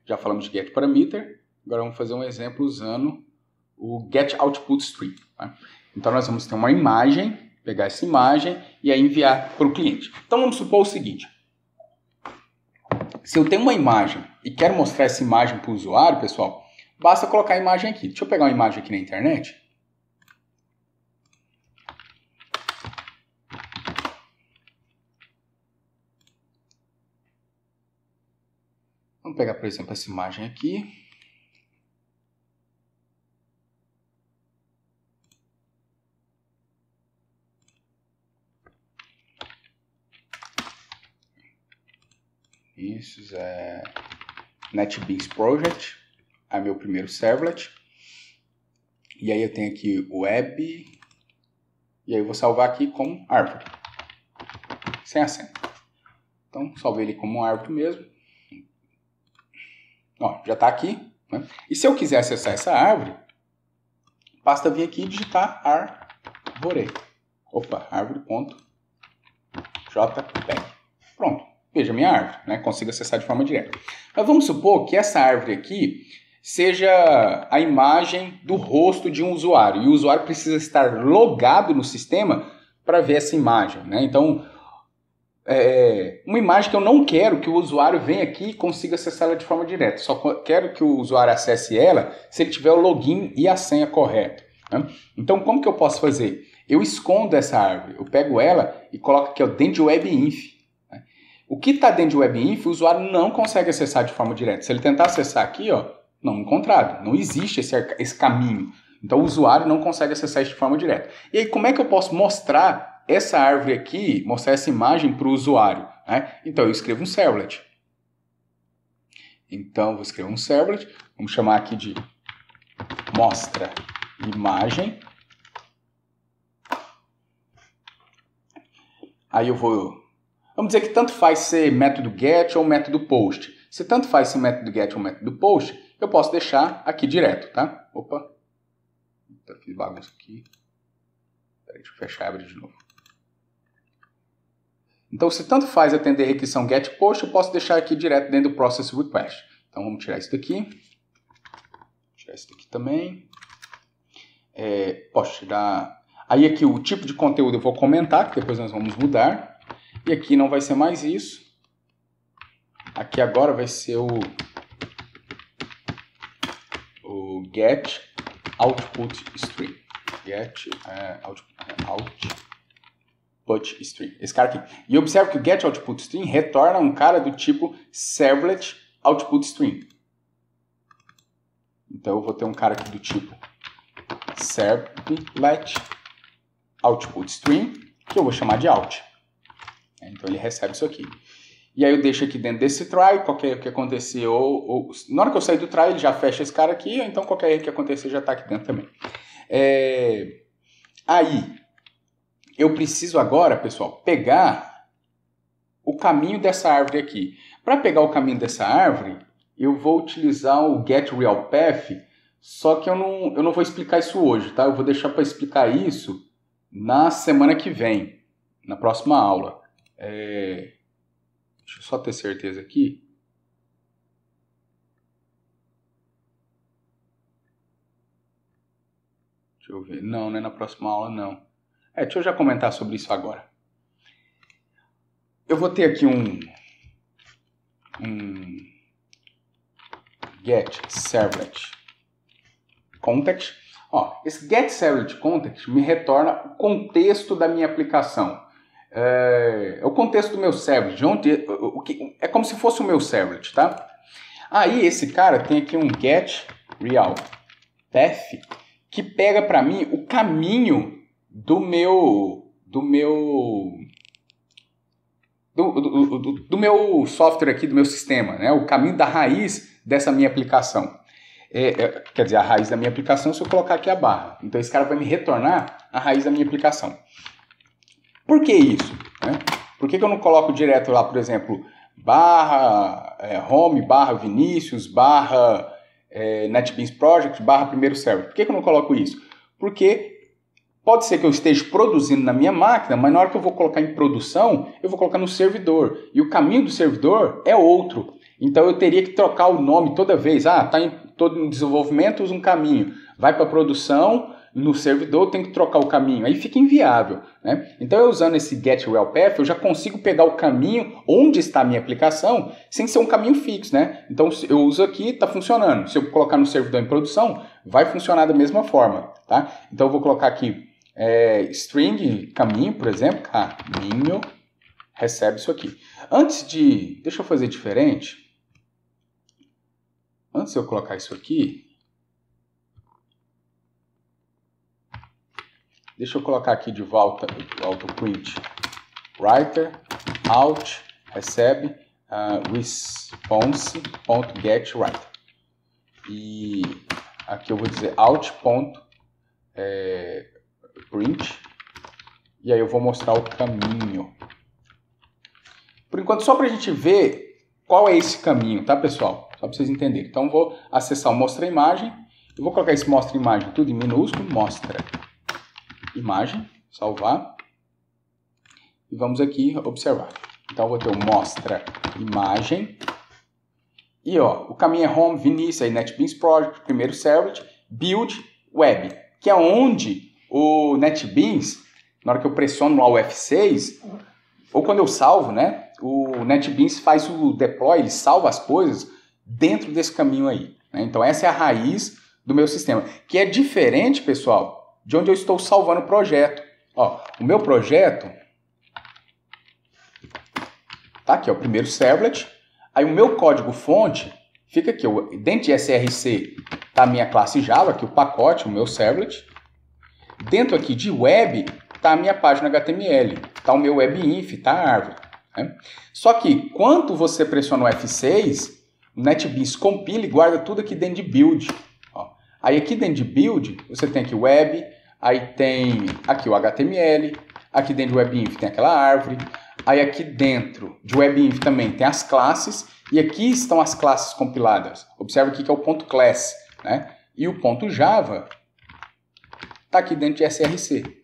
Já falamos de GetParameter, Agora vamos fazer um exemplo usando o getOutputStream. Tá? Então nós vamos ter uma imagem, pegar essa imagem e aí enviar para o cliente. Então vamos supor o seguinte. Se eu tenho uma imagem e quero mostrar essa imagem para o usuário, pessoal, basta colocar a imagem aqui. Deixa eu pegar uma imagem aqui na internet. Vamos pegar, por exemplo, essa imagem aqui. Isso é NetBeans Project, é meu primeiro servlet. E aí eu tenho aqui o web, e aí eu vou salvar aqui como árvore, sem acento. Então, salvei ele como árvore mesmo. Ó, já está aqui. Né? E se eu quiser acessar essa árvore, basta vir aqui e digitar árvore. Opa, árvore.jpg. Pronto. Veja a minha árvore, né? Consigo acessar de forma direta. Mas vamos supor que essa árvore aqui seja a imagem do rosto de um usuário. E o usuário precisa estar logado no sistema para ver essa imagem. Né? Então, uma imagem que eu não quero que o usuário venha aqui e consiga acessar ela de forma direta. Só quero que o usuário acesse ela se ele tiver o login e a senha correta. Né? Então, como que eu posso fazer? Eu escondo essa árvore. Eu pego ela e coloco aqui ó, dentro de WebInf. O que está dentro de WebInf, o usuário não consegue acessar de forma direta. Se ele tentar acessar aqui, ó, não encontrado. Não existe esse caminho. Então, o usuário não consegue acessar isso de forma direta. E aí, como é que eu posso mostrar essa árvore aqui, mostrar essa imagem para o usuário? Né? Então, eu escrevo um servlet. Então, vou escrever um servlet. Vamos chamar aqui de mostra imagem. Aí eu vou... Vamos dizer que tanto faz ser método get ou método post. Se tanto faz ser método get ou método post, eu posso deixar aqui direto, tá? Opa, fiz bagunça aqui. Peraí, deixa eu fechar e abrir de novo. Então, se tanto faz atender a requisição get post, eu posso deixar aqui direto dentro do process request. Então, vamos tirar isso daqui. Tirar isso daqui também. Posso tirar... Aí aqui o tipo de conteúdo eu vou comentar, que depois nós vamos mudar. E aqui não vai ser mais isso. Aqui agora vai ser o get output stream. Get output stream. Esse cara aqui. E observe que o get output stream retorna um cara do tipo servlet output stream. Então eu vou ter um cara aqui do tipo servlet output stream, que eu vou chamar de out. Então ele recebe isso aqui. E aí eu deixo aqui dentro desse try, qualquer que acontecer, na hora que eu sair do try, ele já fecha esse cara aqui, então qualquer erro que acontecer já está aqui dentro também. Aí, eu preciso agora, pessoal, pegar o caminho dessa árvore aqui. Para pegar o caminho dessa árvore, eu vou utilizar o getRealPath, só que eu não vou explicar isso hoje, tá? Eu vou deixar para explicar isso na semana que vem, na próxima aula. Deixa eu só ter certeza aqui. Deixa eu ver. Não é na próxima aula, não. Deixa eu já comentar sobre isso agora. Eu vou ter aqui um get servlet context. Ó, esse get servlet context me retorna o contexto da minha aplicação. É o contexto do meu servlet. É como se fosse o meu servlet, tá? Aí esse cara tem aqui um getRealPath que pega para mim o caminho do meu software aqui, do meu sistema, né? O caminho da raiz dessa minha aplicação. Quer dizer, a raiz da minha aplicação se eu colocar aqui a barra. Então esse cara vai me retornar a raiz da minha aplicação. Por que isso? Né? Por que eu não coloco direto lá, por exemplo, barra home, barra Vinícius, barra NetBeans Project, barra primeiro server? Por que eu não coloco isso? Porque pode ser que eu esteja produzindo na minha máquina, mas na hora que eu vou colocar em produção, eu vou colocar no servidor. E o caminho do servidor é outro. Então eu teria que trocar o nome toda vez. Ah, está em desenvolvimento, usa um caminho. Vai para produção, no servidor tem que trocar o caminho. Aí fica inviável, né? Então eu usando esse getRelPath, eu já consigo pegar o caminho onde está a minha aplicação, sem ser um caminho fixo, né? Então eu uso aqui, está funcionando. Se eu colocar no servidor em produção, vai funcionar da mesma forma, tá? Então eu vou colocar aqui string caminho, por exemplo, caminho, recebe isso aqui. Deixa eu fazer diferente. Antes de eu colocar isso aqui, deixa eu colocar aqui de volta o autoprint writer, out, recebe, response.getWriter. E aqui eu vou dizer out.print. E aí eu vou mostrar o caminho. Por enquanto, só para a gente ver qual é esse caminho, tá, pessoal? Só para vocês entenderem. Então, eu vou acessar o Mostra Imagem. Eu vou colocar esse Mostra Imagem tudo em minúsculo. Mostra Imagem. Salvar. E vamos aqui observar. Então, eu vou ter o Mostra Imagem. E, ó, o caminho é Home, Vinícius, aí NetBeans Project, primeiro Servlet, Build, Web. Que é onde o NetBeans, na hora que eu pressiono lá o F6, ou quando eu salvo, né? O NetBeans faz o deploy, ele salva as coisas dentro desse caminho aí, né? Então essa é a raiz do meu sistema, que é diferente, pessoal, de onde eu estou salvando o projeto. Ó, o meu projeto tá aqui, ó, o primeiro servlet. Aí o meu código fonte fica aqui, ó, dentro de src tá a minha classe Java, aqui o pacote, o meu servlet. Dentro aqui de web tá a minha página HTML, tá o meu webinf, tá a árvore, né? Só que quando você pressiona o F6, o NetBeans compila e guarda tudo aqui dentro de build. Ó. Aí aqui dentro de build, você tem aqui web, aí tem aqui o HTML, aqui dentro do webinf tem aquela árvore, aí aqui dentro de webinf também tem as classes, e aqui estão as classes compiladas. Observa aqui que é o ponto .class, né? E o ponto .java está aqui dentro de src.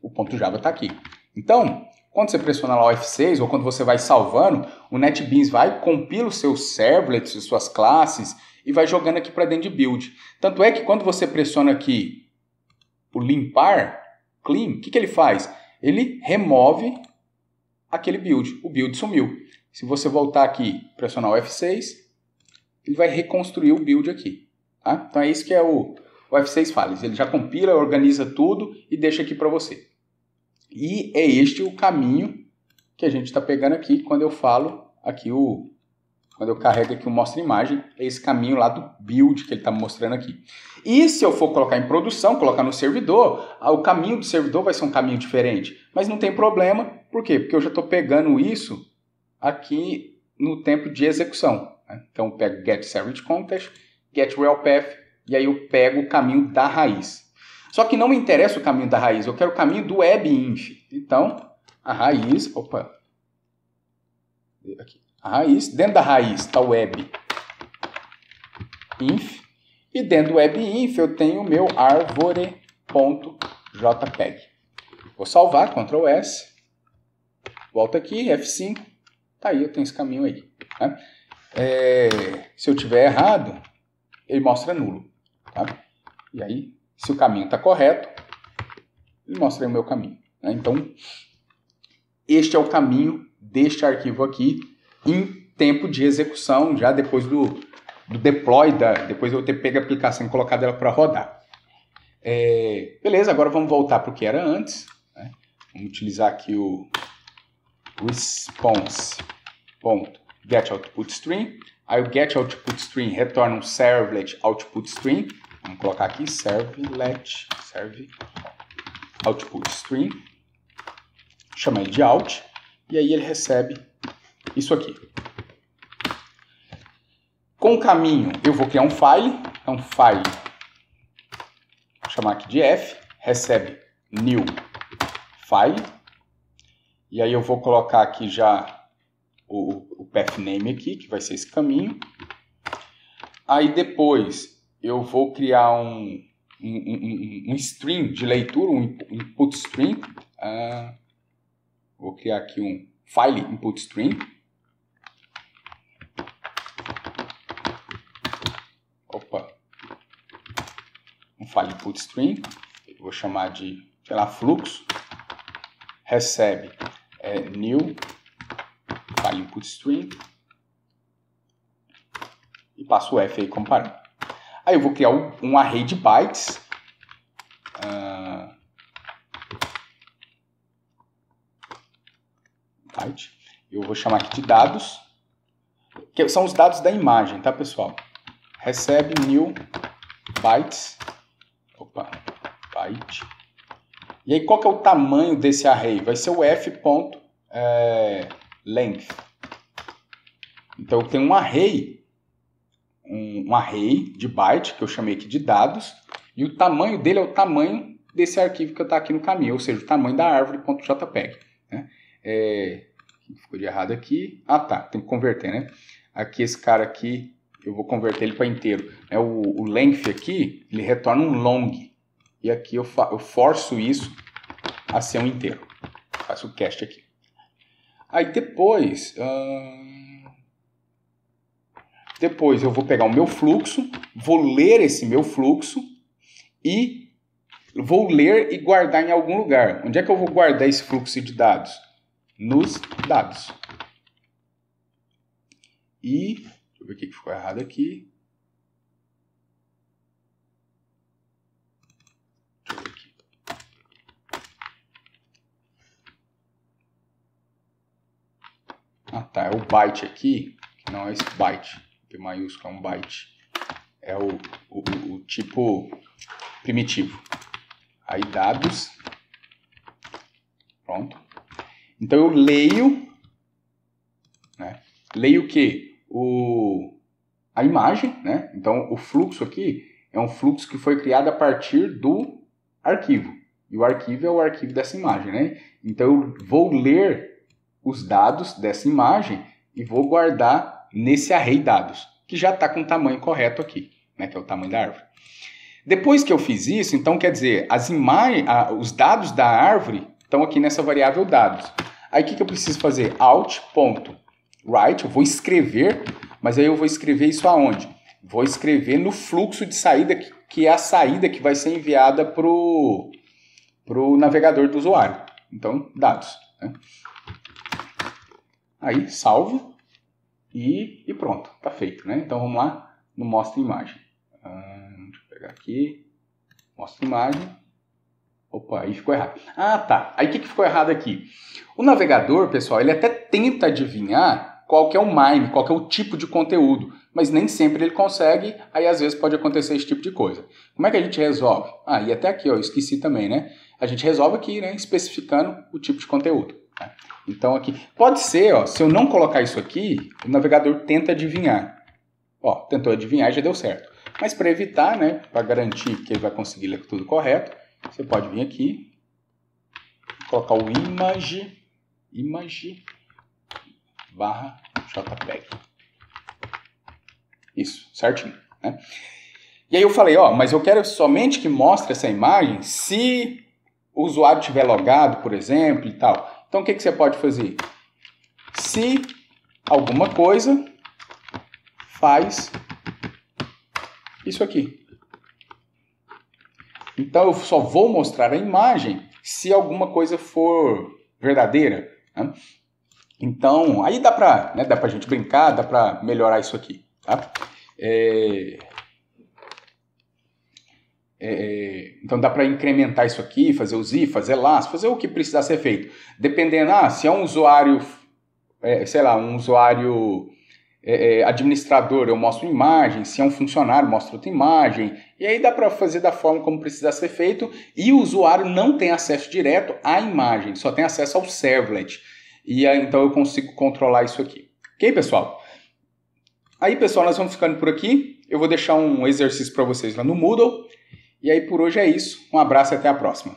O ponto .java está aqui. Então, quando você pressiona lá o F6, ou quando você vai salvando, o NetBeans vai, compila os seus servlets, as suas classes, e vai jogando aqui para dentro de build. Tanto é que quando você pressiona aqui o limpar, clean, o que ele faz? Ele remove aquele build. O build sumiu. Se você voltar aqui e pressionar o F6, ele vai reconstruir o build aqui. Tá? Então é isso que o F6 faz. Ele já compila, organiza tudo e deixa aqui para você. E é este o caminho que a gente está pegando aqui quando eu falo aqui quando eu carrego aqui o Mostra Imagem, é esse caminho lá do build que ele está mostrando aqui. E se eu for colocar em produção, colocar no servidor, o caminho do servidor vai ser um caminho diferente. Mas não tem problema, por quê? Porque eu já estou pegando isso aqui no tempo de execução, né? Então eu pego getServletContext, getRelPath, e aí eu pego o caminho da raiz. Só que não me interessa o caminho da raiz, eu quero o caminho do webinf. Então, a raiz, aqui. A raiz, dentro da raiz está o webinf, e dentro do webinf eu tenho o meu arvore.jpg. Vou salvar, Ctrl S, volto aqui, F5, tá aí, eu tenho esse caminho aí, né? Se eu tiver errado, ele mostra nulo, tá? E aí, se o caminho está correto, ele mostra aí o meu caminho, né? Então, este é o caminho deste arquivo aqui em tempo de execução, já depois do deploy, depois eu ter pego a aplicação e colocado ela para rodar. Beleza, agora vamos voltar para o que era antes, né? Vamos utilizar aqui o response.getOutputString. Aí o getOutputString retorna um servlet outputString. Vamos colocar aqui serve outputString. Chama ele de out. E aí ele recebe isso aqui. Com o caminho eu vou criar um file. Então file, vou chamar aqui de f, recebe new file. E aí eu vou colocar aqui já o path name aqui, que vai ser esse caminho. Aí depois eu vou criar um string de leitura, um input string. Vou criar aqui um file input string. file input string, vou chamar de, sei lá, fluxo, recebe new file input string e passo o F aí como parâmetro. Aí eu vou criar um array de bytes, eu vou chamar aqui de dados, que são os dados da imagem, tá, pessoal? Recebe new bytes, byte. E aí qual que é o tamanho desse array? Vai ser o f.length. Então eu tenho um array de byte, que eu chamei aqui de dados, e o tamanho dele é o tamanho desse arquivo que está aqui no caminho, ou seja, o tamanho da árvore.jpg. Né? O que ficou de errado aqui? Ah, tá, tem que converter, né? Aqui esse cara aqui, eu vou converter ele para inteiro. O length aqui, ele retorna um long, e aqui eu forço isso a ser um inteiro. Faço o cast aqui. Aí depois eu vou pegar o meu fluxo, vou ler esse meu fluxo e vou ler e guardar em algum lugar. Onde é que eu vou guardar esse fluxo de dados? Nos dados. E, deixa eu ver o que ficou errado aqui. Deixa eu ver aqui. Ah, tá, é o byte aqui, que não é esse byte. P maiúsculo é um byte. É o tipo primitivo. Aí dados. Pronto. Então eu leio, né? Leio o quê? A imagem, né? Então o fluxo aqui é um fluxo que foi criado a partir do arquivo. E o arquivo é o arquivo dessa imagem, né? Então eu vou ler os dados dessa imagem e vou guardar nesse array dados, que já está com o tamanho correto aqui, né, que é o tamanho da árvore. Depois que eu fiz isso, então quer dizer, os dados da árvore estão aqui nessa variável dados. Aí o que eu preciso fazer? Out.write, eu vou escrever, mas aí eu vou escrever isso aonde? Vou escrever no fluxo de saída, que é a saída que vai ser enviada para o navegador do usuário. Então, dados. Né? Aí, salvo. E pronto, tá feito, né? Então vamos lá no mostra imagem. Deixa eu pegar aqui. Mostra imagem. Opa, aí ficou errado. Ah, tá. Aí o que ficou errado aqui? O navegador, pessoal, ele até tenta adivinhar qual que é o MIME, qual que é o tipo de conteúdo, mas nem sempre ele consegue, aí às vezes pode acontecer esse tipo de coisa. Como é que a gente resolve? Ah, e até aqui, ó, eu esqueci também, né? A gente resolve aqui, né, especificando o tipo de conteúdo. Né? Então aqui, pode ser, ó, se eu não colocar isso aqui, o navegador tenta adivinhar. Ó, tentou adivinhar e já deu certo. Mas para evitar, né, para garantir que ele vai conseguir ler tudo correto, você pode vir aqui, colocar o image/jpeg. Isso, certinho. Né? E aí eu falei, ó, mas eu quero somente que mostre essa imagem se o usuário estiver logado, por exemplo, e tal. Então o que você pode fazer? Se alguma coisa faz isso aqui. Então eu só vou mostrar a imagem se alguma coisa for verdadeira. Né? Então, aí dá pra gente brincar, dá pra melhorar isso aqui. Tá? Então dá para incrementar isso aqui, fazer os if, fazer las, fazer o que precisar ser feito. Dependendo, se é um usuário, sei lá, um usuário administrador, eu mostro uma imagem, se é um funcionário, eu mostro outra imagem, e aí dá para fazer da forma como precisar ser feito, e o usuário não tem acesso direto à imagem, só tem acesso ao servlet, e aí, então eu consigo controlar isso aqui. Ok, pessoal? Aí, pessoal, nós vamos ficando por aqui, eu vou deixar um exercício para vocês lá no Moodle, e aí por hoje é isso, um abraço e até a próxima.